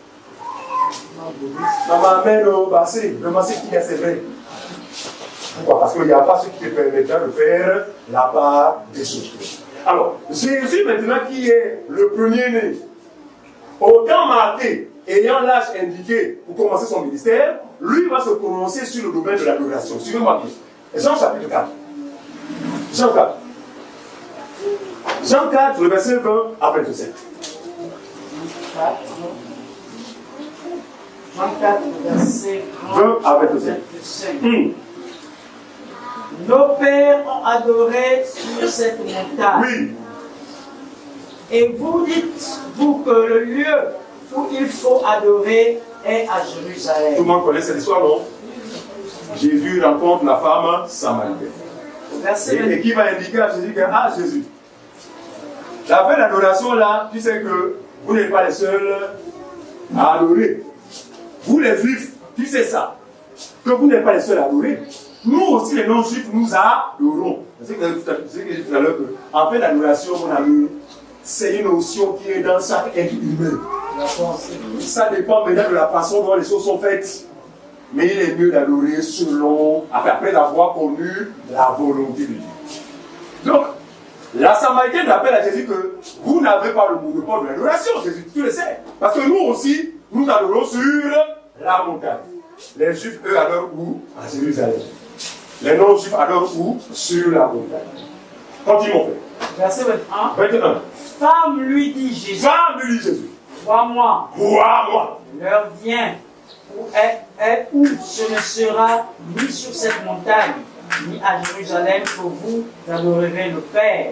On m'amène au bassin. Le bassin qui est, c'est vrai. Pourquoi? Parce qu'il n'y a pas ce qui te permettra de faire la part des choses. Alors, Jésus maintenant qui est le premier-né, autant marqué, ayant l'âge indiqué pour commencer son ministère, lui va se prononcer sur le domaine de l'adoration. Suivez-moi bien. Jean chapitre 4. Jean 4. Jean 4, le verset 20 à 27. Jean 4, verset 20 à 27. Nos pères ont adoré sur cette montagne. Oui. Et vous dites, vous, que le lieu où il faut adorer est à Jérusalem. Tout le monde connaît cette histoire, non? Jésus rencontre la femme samaritaine. Et qui va indiquer à Jésus que, ah Jésus, la fin d'adoration là, tu sais que vous n'êtes pas les seuls à adorer. Vous les juifs, tu sais ça, que vous n'êtes pas les seuls à adorer. Nous aussi, les non-juifs, nous adorons. C'est ce que j'ai dit tout à l'heure, en fait, l'adoration, mon ami, c'est une notion qui est dans chaque être humain. Ça dépend maintenant de la façon dont les choses sont faites. Mais il est mieux d'adorer selon, après avoir connu la volonté de Dieu. Donc, la Samaritaine appelle à Jésus que vous n'avez pas le monopole de l'adoration. Jésus, tu le sais. Parce que nous aussi, nous adorons sur la montagne. Les Juifs, eux, adorent où? À Jérusalem. Les non-Juifs adorent où? Sur la montagne. Continuons, frère. Verset 21. Femme lui dit Jésus. Femme lui dit Jésus. Vois-moi. Vois-moi. L'heure vient où ce ne sera ni sur cette montagne, ni à Jérusalem que vous adorerez le Père.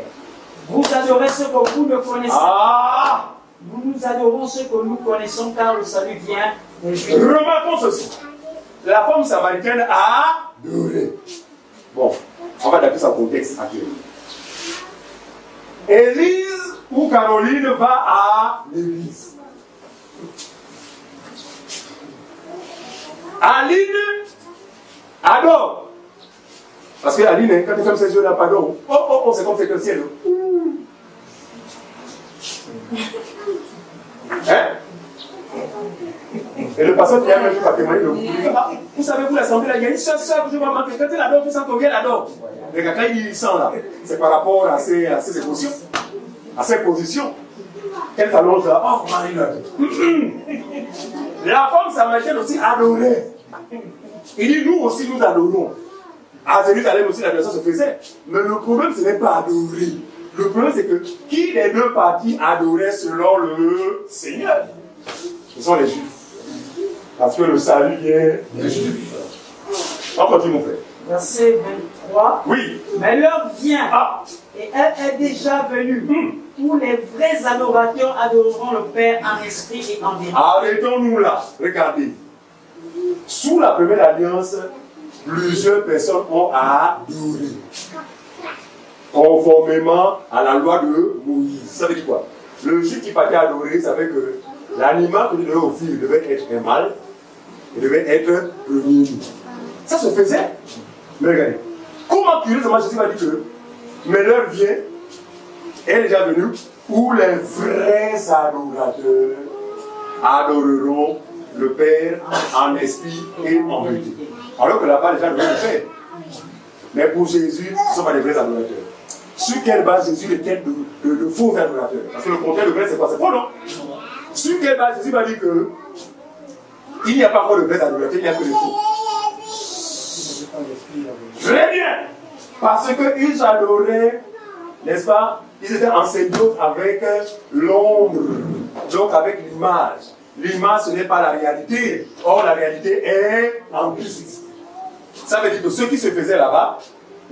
Vous adorez ce que vous ne connaissez pas. Nous adorons ce que nous connaissons car le salut vient des Juifs. Remarquons ceci. La femme samaritaine a adoré. Bon, on va adapter ça au contexte actuel. Élise ou Caroline va à l'église. Aline adore. Parce que Aline, quand elle ferme ses yeux, elle n'a pas d'or. Oh, c'est comme c'est le ciel. Hein? Et le pasteur qui a même pas témoigné, vous savez, vous l'assemblée, il y a une seule sœur que je vais manquer. Quand elle adore, tu sens qu'on vient l'adore. Mais quand il sent là, c'est par rapport à ses émotions, à ses positions. Elle s'allonge là. Oh, Marie là. La femme samaritaine aussi adorait. Il dit, nous aussi nous adorons. À Jérusalem aussi l'adoration se faisait. Mais le problème, ce n'est pas adorer. Le problème, c'est que qui des deux parties adorait selon le Seigneur? Ce sont les Juifs. Parce que le salut vient des Juifs. On continue, mon frère. Verset 23. Oui. Mais l'heure vient, et elle est déjà venue, où les vrais adorateurs adoreront le Père en esprit et en vérité. Arrêtons-nous là. Regardez. Sous la première alliance, plusieurs personnes ont adoré. Conformément à la loi de Moïse. Ça veut dire quoi? Le juif qui partait adorer savait que l'animal que lui devait offrir devait être un mâle et devait être premier. Ça se faisait. Mais regardez, comment curieusement Jésus m'a dit que mais l'heure vient, elle est déjà venue, où les vrais adorateurs adoreront le Père en esprit et en vérité. Alors que là-bas, les gens devaient le faire. Mais pour Jésus, ce ne sont pas des vrais adorateurs. Sur quelle base Jésus était de faux adorateurs? Parce que le contraire de vrai, c'est quoi? C'est faux, non? Sur quelle base Jésus m'a dit que il n'y a pas encore de vrais adorateurs, il n'y a que des faux. Très bien! Parce qu'ils adoraient, n'est-ce pas? Ils étaient en symbiose avec l'ombre, donc avec l'image. L'image, ce n'est pas la réalité. Or, la réalité est en Christ. Ça veut dire que ce qui se faisait là-bas,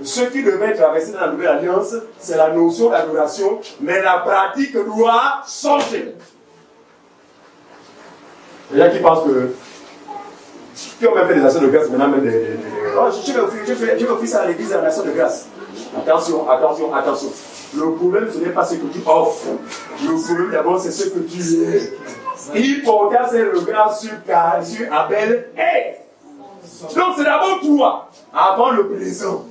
ce qui devait traverser dans la nouvelle alliance, c'est la notion d'adoration, mais la pratique doit changer. Il y a qui pensent que Qui ont même fait des actions de grâce, maintenant même oh, je vais offrir ça à l'église en action de grâce. Attention, attention, attention. Le problème, ce n'est pas ce que tu offres. Le problème, d'abord, c'est ce que tu es. Il porta ses regards sur Abel. Hey! Donc, c'est d'abord toi, avant le présent.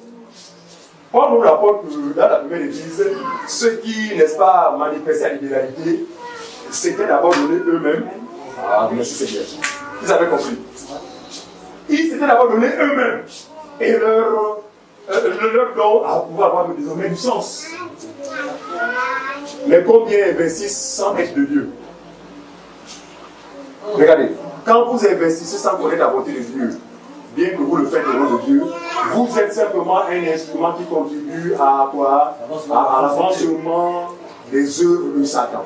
Paul nous rapporte que dans la première église, ceux qui, n'est-ce pas, manifestaient la libéralité, c'était d'abord donné eux-mêmes. Ah, merci Seigneur. Vous avez compris. Ils s'étaient d'abord donné eux-mêmes. Et leur don à pouvoir avoir désormais du sens. Mais combien investissent sans être de Dieu? Regardez, quand vous investissez sans connaître la volonté de Dieu, bien que vous le faites au nom de Dieu, vous êtes simplement un instrument qui contribue à quoi? À l'avancement des œuvres de Satan.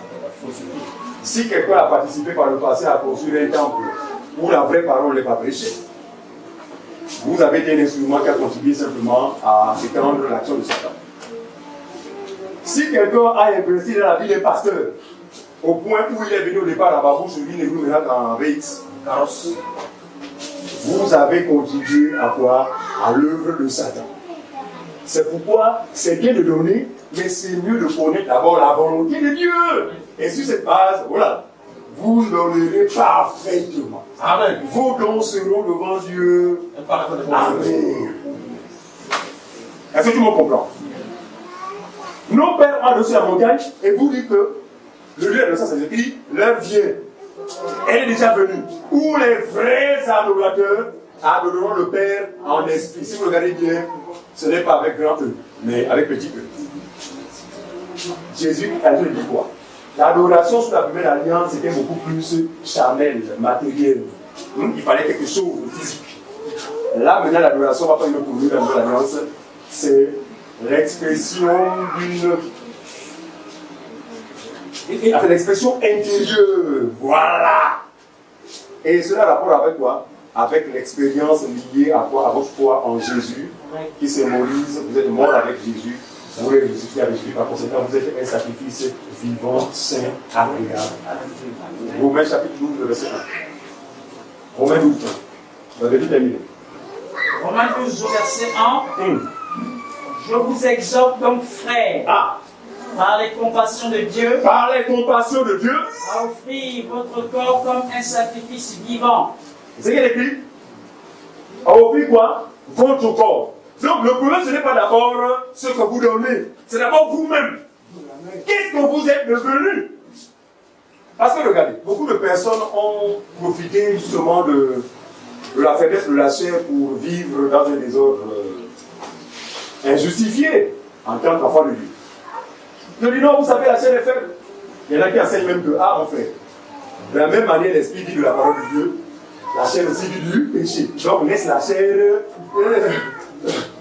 Si quelqu'un a participé par le passé à construire un temple où la vraie parole n'est pas prêchée, vous avez été un instrument qui a contribué simplement à étendre l'action de Satan. Si quelqu'un a investi dans la vie des pasteurs, au point où il est venu au départ à Babouche, lui ne vous met en VX, carrosse, vous avez contribué à quoi? À l'œuvre de Satan. C'est pourquoi c'est bien de donner, mais c'est mieux de connaître d'abord la volonté de Dieu. Et sur cette base, voilà, vous donnerez parfaitement. Amen. Vos dons seront devant Dieu. Amen. Est-ce que tu me comprends? Nos pères ont dessus la montagne et vous dites que le Dieu de ça, c'est écrit, l'heure vient. Elle est déjà venue. Où les vrais adorateurs adoreront le Père en esprit. Si vous regardez bien, ce n'est pas avec grand E, mais avec petit E. Jésus a dit quoi? L'adoration sous la première alliance était beaucoup plus charnelle, matérielle. Il fallait quelque chose de physique. Là, maintenant, l'adoration va pas une autre dans la nouvelle alliance. C'est l'expression d'une. L'expression intérieure. Voilà. Et cela a rapport avec quoi? Avec l'expérience liée à quoi? À votre foi en Jésus, qui symbolise, vous êtes mort avec Jésus. Vous êtes ressuscité avec Jésus, par conséquent, vous êtes un sacrifice vivant, saint, agréable. Romains chapitre 12, verset 1. Romains 12, 1. Vous avez tout terminé. Romains 12, verset 1. Je vous exhorte donc, frères, par les compassions de Dieu, à offrir votre corps comme un sacrifice vivant. C'est ce qu'il écrit. À offrir quoi? Votre corps. Donc le problème, ce n'est pas d'abord ce que vous donnez, c'est d'abord vous-même. Qu'est-ce que vous êtes devenu? Parce que regardez, beaucoup de personnes ont profité justement de la faiblesse de la chair pour vivre dans un désordre injustifié en tant qu'enfant de Dieu. Je dis non, vous savez, la chair est faible. Il y en a qui enseignent même que, mon frère, de la même manière, l'esprit vit de la parole de Dieu, la chair aussi vit du péché. Donc laisse la chair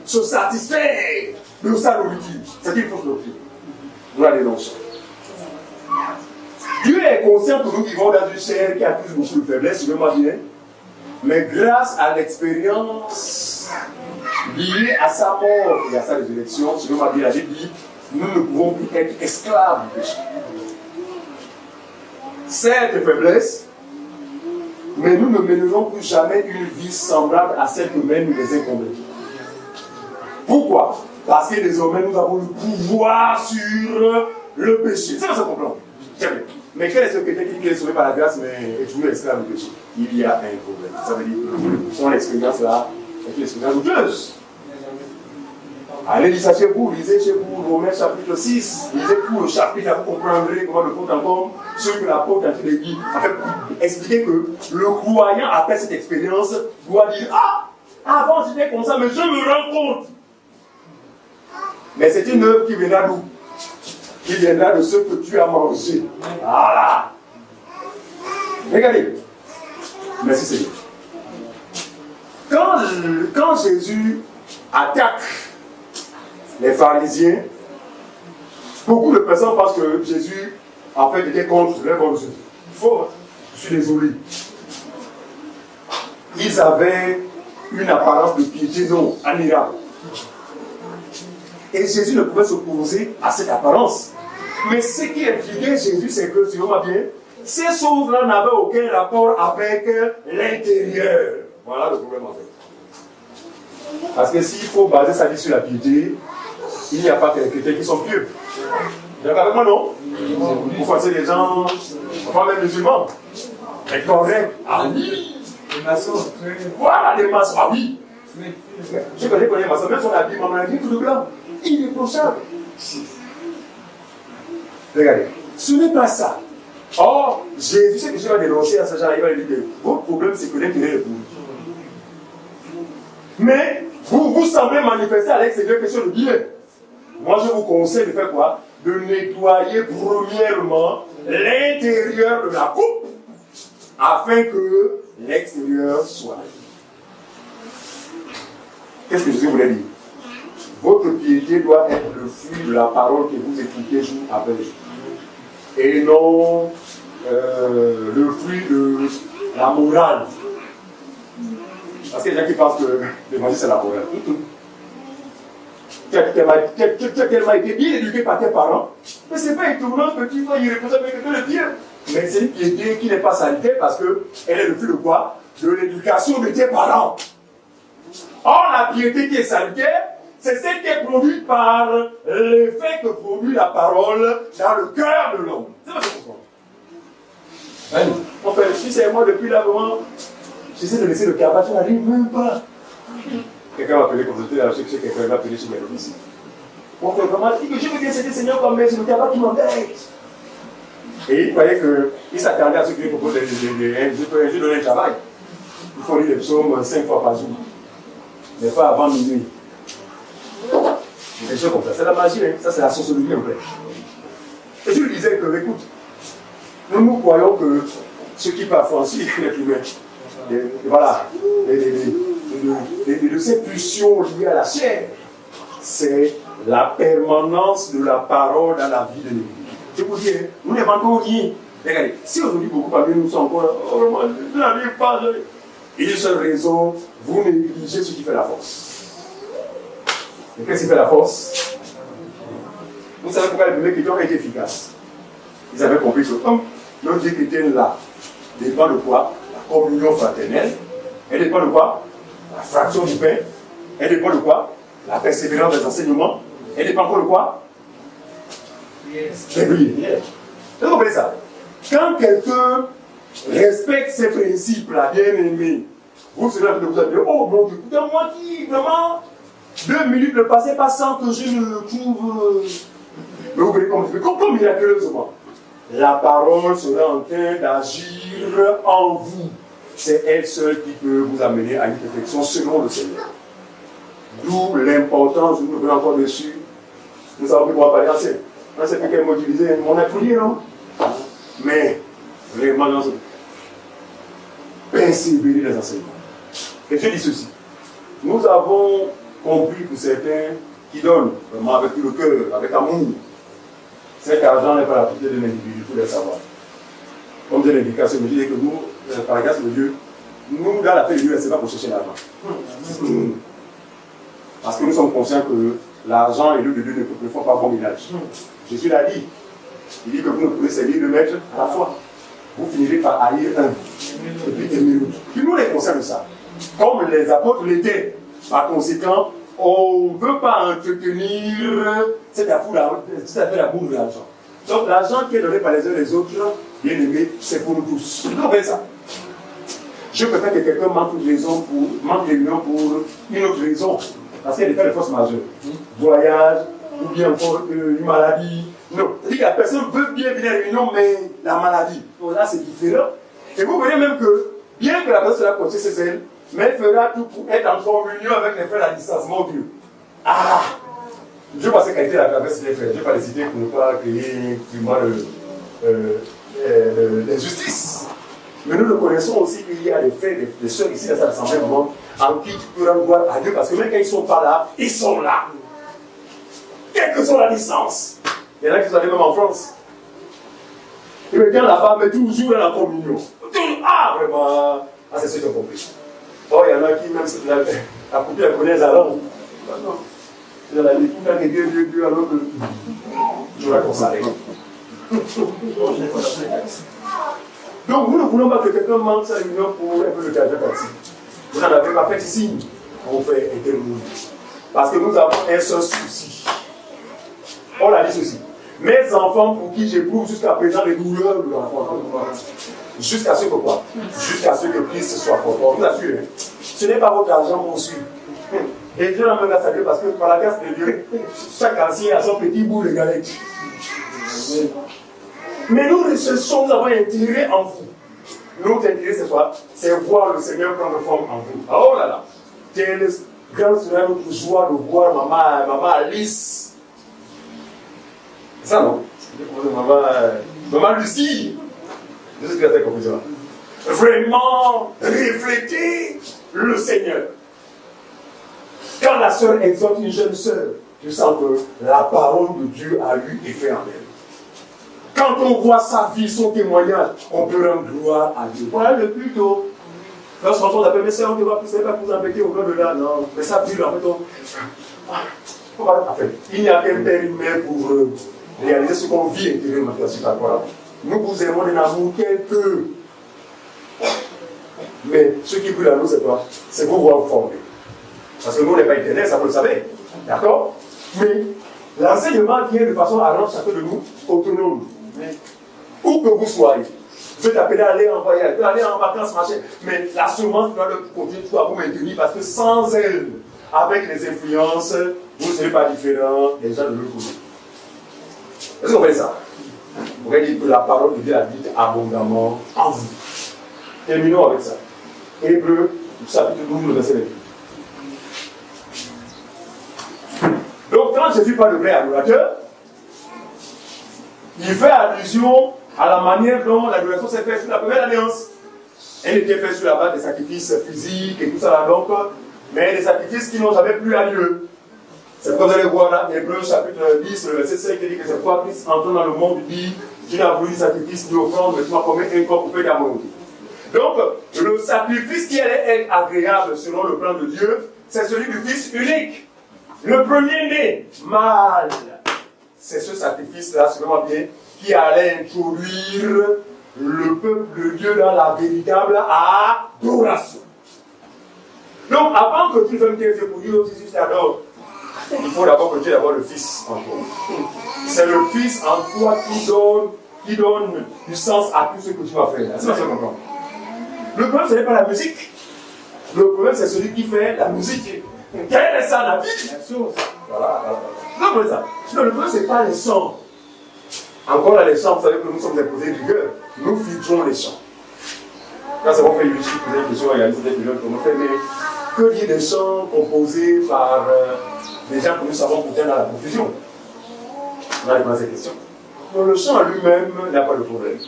se satisfaire de sa nourriture. C'est une fausse doctrine. Nous la dénonçons. Dieu est conscient que nous vivons dans une chair qui accuse beaucoup de faiblesse, je veux moi dire, mais grâce à l'expérience liée à sa mort et à sa résurrection, je veux moi dire, la Bible dit, nous ne pouvons plus être esclaves du péché. Cette faiblesse, mais nous ne mènerons plus jamais une vie semblable à celle que mènent les inconvénients. Pourquoi? Parce que désormais nous avons le pouvoir sur le péché. C'est ça qu'on comprend. Mais quel est ce chrétien qui est sauvé par la grâce mais est toujours esclave du péché? Il y a un problème. Ça veut dire que son expérience là est une expérience douteuse. Allez lire ça chez vous, lisez chez vous Romains chapitre 6, lisez tout le chapitre, vous comprendrez comment le compte encore ce que l'apôtre a dit. En fait, expliquer que le croyant, après cette expérience, doit dire avant j'étais comme ça, mais je me rends compte. Mais c'est une œuvre qui viendra d'où? Qui viendra de ce que tu as mangé. Voilà. Regardez. Merci Seigneur. Quand Jésus attaque les pharisiens, beaucoup de personnes pensent que Jésus, en fait, était contre les bons œuvres. Faux, je suis désolé. Ils avaient une apparence de piété non admirable. Et Jésus ne pouvait s'opposer à cette apparence. Mais ce qui impliquait Jésus, c'est que, si on va bien, ces choses-là n'avaient aucun rapport avec l'intérieur. Voilà le problème en fait. Parce que s'il faut baser sa vie sur la piété, il n'y a pas que les chrétiens qui sont pieux. D'accord avec moi, non? Vous pensez les gens, enfin même musulmans, mais corrects. Ah oui! Les maçons. Voilà les maçons, ah oui! Je connais les maçons, même son habillement, on a dit tout le blanc. Irréprochable. Regardez, ce n'est pas ça. Or, Jésus, ce que je vais dénoncer à ce genre, il va lui dire, votre problème c'est que l'intérêt est pour vous. Mais, vous semblez manifester à l'extérieur quelque chose de bien. Moi, je vous conseille de faire quoi? De nettoyer premièrement l'intérieur de la coupe afin que l'extérieur soit. Qu'est-ce que Jésus voulait dire? Votre piété doit être le fruit de la parole que vous écoutez jour après jour. Et non le fruit de la morale. Parce qu'il y a des gens qui pensent que l'évangile c'est la morale. Tu as tellement été bien éduqué par tes parents, mais ce n'est pas étonnant que tu sois irréprochable avec quelqu'un de bien. Mais c'est une piété qui n'est pas sanitaire parce qu'elle est le fruit de quoi? De l'éducation de tes parents. Or, la piété qui est salutaire, c'est celle qui est produite par l'effet que produit la parole dans le cœur de l'homme. C'est pas ce qu'on comprend. Enfin, si c'est moi depuis là, vraiment, j'essaie de laisser le cabas, je n'arrive même pas. Quelqu'un m'a appelé comme j'étais là, je sais que quelqu'un m'a appelé chez mes ici. Mon frère vraiment dit que je veux bien céder Seigneur comme mais c'est le cabas qui m'embête. Et il croyait qu'il s'attendait à ce que je lui propose je lui donner un travail. Il faut lire les psaumes 5 fois par jour. Mais pas avant minuit. Des choses comme ça. C'est la magie, hein? Ça c'est la sociologie en fait. Et je lui disais que, écoute, nous croyons que ce qui parfois aussi l'être humain, voilà, de ces pulsions liées à la chair, c'est la permanence de la parole dans la vie de l'Église. Je vous dis, nous n'inventons rien. Regardez, si aujourd'hui beaucoup parmi nous sont encore là, oh, moi, je n'arrive pas. Il y a une seule raison, vous négligez ce qui fait la force. Et qu'est-ce qui fait la force? Vous savez pourquoi les premiers chrétiens ont été efficaces? Ils avaient compris que comme notre vie chrétienne là dépend de quoi? La communion fraternelle. Elle dépend de quoi? La fraction du pain. Elle dépend de quoi? La persévérance des enseignements. Elle dépend encore de quoi? Les prières. Vous comprenez ça? Quand quelqu'un respecte ces principes-là, bien aimé, vous serez en train de vous dire, oh mon Dieu, écoutez, moi qui, vraiment, 2 minutes ne passaient pas sans que je ne trouve. Mais vous voyez comme miraculeusement, la parole sera en train d'agir en vous. C'est elle seule qui peut vous amener à une perfection selon le Seigneur. D'où l'importance, je vous reviens encore dessus. Nous savons plus comment parler en scène. On sait plus quel mot utiliser, mon appuyé, non? Mais, vraiment, dans ce persévérer les enseignements. Et je dis ceci. Nous avons compris pour certains qui donnent vraiment avec tout le cœur, avec amour. Cet argent n'est pas la propriété de l'individu, il faut le savoir. Comme j'ai l'indiqué, je dis que nous, par la grâce de Dieu, nous, dans la paix de Dieu, ce n'est pas pour chercher l'argent. Parce que nous sommes conscients que l'argent et l'eau de Dieu ne font pas bon ménage. Jésus l'a dit. Il dit que vous ne pouvez servir de maître à la fois. Vous finirez par haïr un. Et puis aimer l'autre. Puis nous, on est conscients de ça. Comme les apôtres l'étaient. Par conséquent, on ne peut pas entretenir cette affaire la boue de l'argent. Donc l'argent qui est donné par les uns et les autres, bien aimé, c'est pour nous tous. Vous comprenez ça? Je préfère que quelqu'un manque de réunion pour une autre raison. Parce qu'il y a des cas de force majeure. Voyage, ou bien encore une maladie. Non. C'est-à-dire que la personne veut bien venir à la réunion, mais la maladie. Donc là, c'est différent. Et vous voyez même que, bien que la personne soit coachée ses ailes, mais elle fera tout pour être en communion avec les frères à distance. Mon Dieu. Ah! Je pensais qu'elle était la traverse des frères. Je ne vais pas les citer pour ne pas créer un climat d'injustice. Mais nous le connaissons aussi qu'il y a des frères, des soeurs ici dans cette assemblée du monde en qui tu peux rendre gloire à Dieu parce que même quand ils ne sont pas là, ils sont là. Quelle que soit la distance. Il y en a qui sont allés même en France. Ils me viennent là-bas, mais toujours dans la communion. Ah, vraiment. Ah, c'est ce qu'ils ont compris. Oh, il y en a qui, même la copie, elle connaît la langue. Non. Elle a dit tout le temps que Dieu, alors que je la consacre. Donc, nous ne voulons pas que quelqu'un manque sa réunion pour un peu de caractère. vous n'en avez pas fait signe pour faire éternuer. Parce que nous avons un seul souci. On a dit ceci. Mes enfants pour qui j'éprouve jusqu'à présent les douleurs de l'enfant. Jusqu'à ce que quoi? Jusqu'à ce que Christ soit fort. On vous assure, ce n'est pas votre argent qu'on suit. Et Dieu n'en grâce à Dieu parce que par la grâce de Dieu, chaque ancien a son petit bout de galette. Mais nous recherchons, nous avons intérêt en vous. Notre intérêt ce soir, c'est voir le Seigneur prendre forme en vous. Oh là là! Quelle grande sera notre joie de voir maman Alice. C'est ça non? Maman Lucie. Je sais que c'est confusion. Vraiment refléter le Seigneur. Quand la sœur exhorte une jeune sœur, tu sens que la parole de Dieu a eu effet en elle. Quand on voit sa vie, son témoignage, on peut rendre gloire à Dieu. Voilà le plus tôt. Lorsqu'on s'en appelle, mais c'est on ne va pas vous embêter au nom de là, non. Mais ça brûle en fait. En fait, il n'y a qu'un père et une mère pour réaliser ce qu'on vit intérieurement. Nous vous aimons d'un amour tel que. Mais ce qui brûle à nous, c'est quoi? C'est vous voir former. Parce que nous, on n'est pas éternels, ça vous le savez. D'accord? Mais l'enseignement vient de façon à rendre chacun de nous autonome. Où que vous soyez. Vous êtes appelé à aller en voyage, aller en vacances, machin. Mais la semence doit continuer à vous maintenir parce que sans elle, avec les influences, vous ne serez pas différent des gens de l'autre côté. Est-ce que vous comprenez ça? Vous voyez que la parole de Dieu habite abondamment en vous. Terminons avec ça. Hébreux, chapitre 12, le verset 28. Donc, quand Jésus parle de vrai adorateur, il fait allusion à la manière dont l'adoration s'est faite sous la première alliance. Elle était faite sur la base des sacrifices physiques et tout ça là, donc, mais des sacrifices qui n'ont jamais plus lieu. C'est pourquoi vous allez voir là, Hébreux chapitre 10, le verset 5, qui dit que c'est pourquoi Christ entrant dans le monde dit Dieu n'a voulu sacrifice ni offrande, mais tu m'as promis un corps pour faire ta volonté. Donc, le sacrifice qui allait être agréable selon le plan de Dieu, c'est celui du Fils unique. Le premier-né, mâle. C'est ce sacrifice-là, selon bien, qui allait introduire le peuple de Dieu dans la véritable adoration. Donc, avant que tu fasses tes yeux pour dire, oh, si je t'adore, il faut d'abord que tu aies d'abord le Fils en toi. C'est le Fils en toi qui donne du sens à tout ce que tu vas faire. C'est pas ça qu'on comprend. Le problème, ce n'est pas la musique. Le problème, c'est celui qui fait la musique. Quelle est ça, la vie? Voilà. Non, mais ça. Non, le problème, ce n'est pas les chants. Encore là, les chants, vous savez que nous sommes imposés de rigueur. Nous filtrons les chants. Quand c'est bon, on fait une musique, poser des questions, il y a des périodes qu'on fait, mais que dire des chants composés par des gens que nous savons pourtant dans la confusion? On va répondre à cette question. Donc, le chant lui-même n'a pas de problème.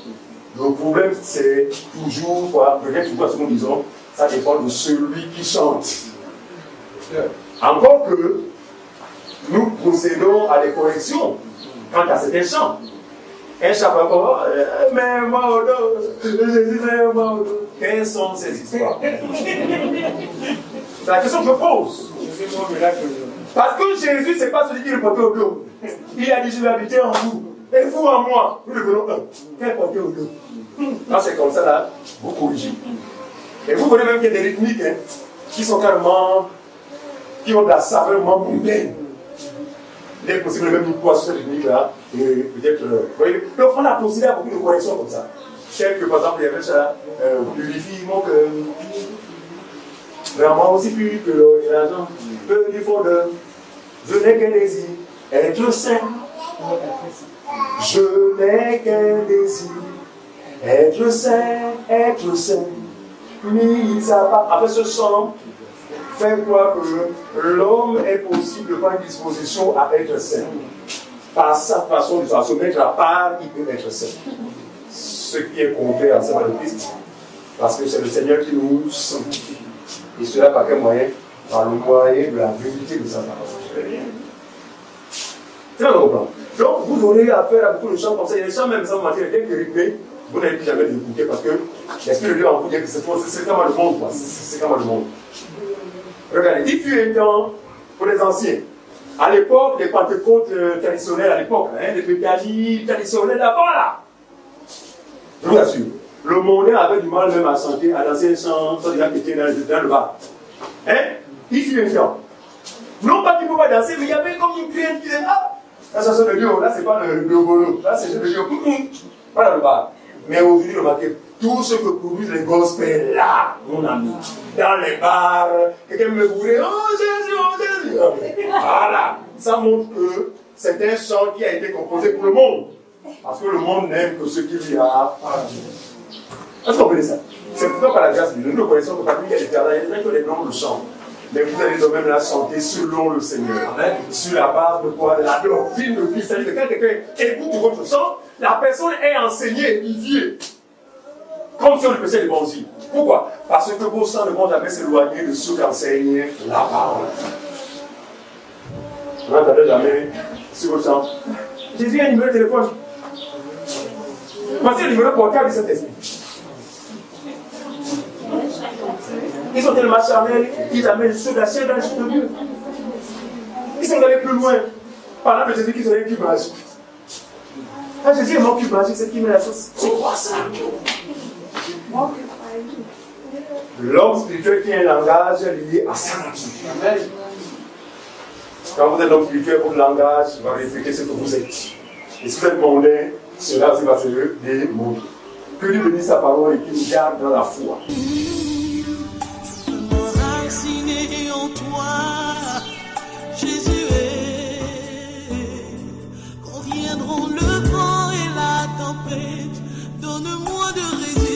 Le problème, c'est toujours, peut-être toujours à ce que nous disons, ça dépend de celui qui chante. Encore que nous procédons à des corrections quant à certains chants. Un chant par rapport, mais moi, Jésus, mais moi, quelles sont ces histoires? C'est la question que je pose. Parce que Jésus, ce n'est pas celui qui le portait au dos. Il a dit, je vais habiter en vous. Et vous en moi. Nous devenons un. Quel porté au dos? Quand c'est comme ça, là, vous corrigez. Et vous voyez même qu'il y a des rythmiques qui sont carrément, qui ont de la saveur mondaine. Il est possible même une poisson rythmique-là, et peut-être, vous voyez. Donc on a procédé à beaucoup de corrections comme ça. Tel que, par exemple, il y avait ça, purifie mon cœur. Vraiment aussi pur que l'eau et l'argent. Peu du fondeur. Je n'ai qu'un désir, être saint. Je n'ai qu'un désir, être saint, être saint. Mis à part. Après ce chant, fait croire que l'homme est possible de prendre disposition à être saint. Par sa façon de se mettre à part, il peut être saint. Ce qui est contraire à ce de Christ. Parce que c'est le Seigneur qui nous sanctifie. Et cela par quel moyen? Par le moyen de la vérité de sa parole. C'est là qu'on comprend. Donc vous aurez affaire à beaucoup de chants comme ça. Il y a des chants même sans matière, dès que rythmés, vous n'allez plus jamais les écouter parce que l'Esprit de Dieu en vous dit que c'est comment le monde. C'est comment le monde. Regardez, il fut un temps pour les anciens. À l'époque des Pentecôtes traditionnelles, à l'époque, des pédalis traditionnels d'avant là. Je vous assure, Le mondain avait du mal même à chanter, à danser sans déjà qui était dans le bar. Hein? Il fut un temps. Non pas qu'il ne peut pas danser, mais il y avait comme une crainte qui disait, ah, la chanson de Dieu, là c'est pas le bolo, là c'est le Dieu, pas dans le bar. Mais aujourd'hui, remarquez, tout ce que produisent les gospels là, mon ami, dans les bars, quelqu'un me voulait, oh Jésus, voilà, ça montre que c'est un chant qui a été composé pour le monde. Parce que le monde n'aime que ce qu'il y a. Est-ce que vous comprenez ça? C'est pourquoi par la grâce de Dieu, nous connaissons que parmi les talents, il y a que les noms de chant. Mais vous allez quand même la chanter selon le Seigneur. Amen. Sur la base de quoi? De la doctrine de Christ. C'est-à-dire que quand quelqu'un écoute votre chant, la personne est enseignée, édifiée. Comme si on lui faisait l'évangile. Pourquoi? Parce que vos chants ne vont jamais s'éloigner de ceux qui enseignent la parole. Vous n'entendez jamais sur vos chants. Jésus a un numéro de téléphone. Voici le numéro portable de cet esprit. Ils sont tellement charnels qu'ils amènent ceux de la chair dans le de Dieu. Ils sont allés plus loin. Parlant de Jésus qui serait un cube magique. Quand Jésus est mon cube magique, c'est qui met la sauce. C'est quoi ça? L'homme spirituel qui a un langage lié à sa nature. Quand vous êtes l'homme spirituel, votre langage va refléter ce que vous êtes. Et si vous êtes mondain, cela va se démontrer. Que Dieu bénisse sa parole et qu'il nous garde dans la foi. Enraciné en toi, Jésus est. Quand viendront le vent et la tempête, donne-moi de résister.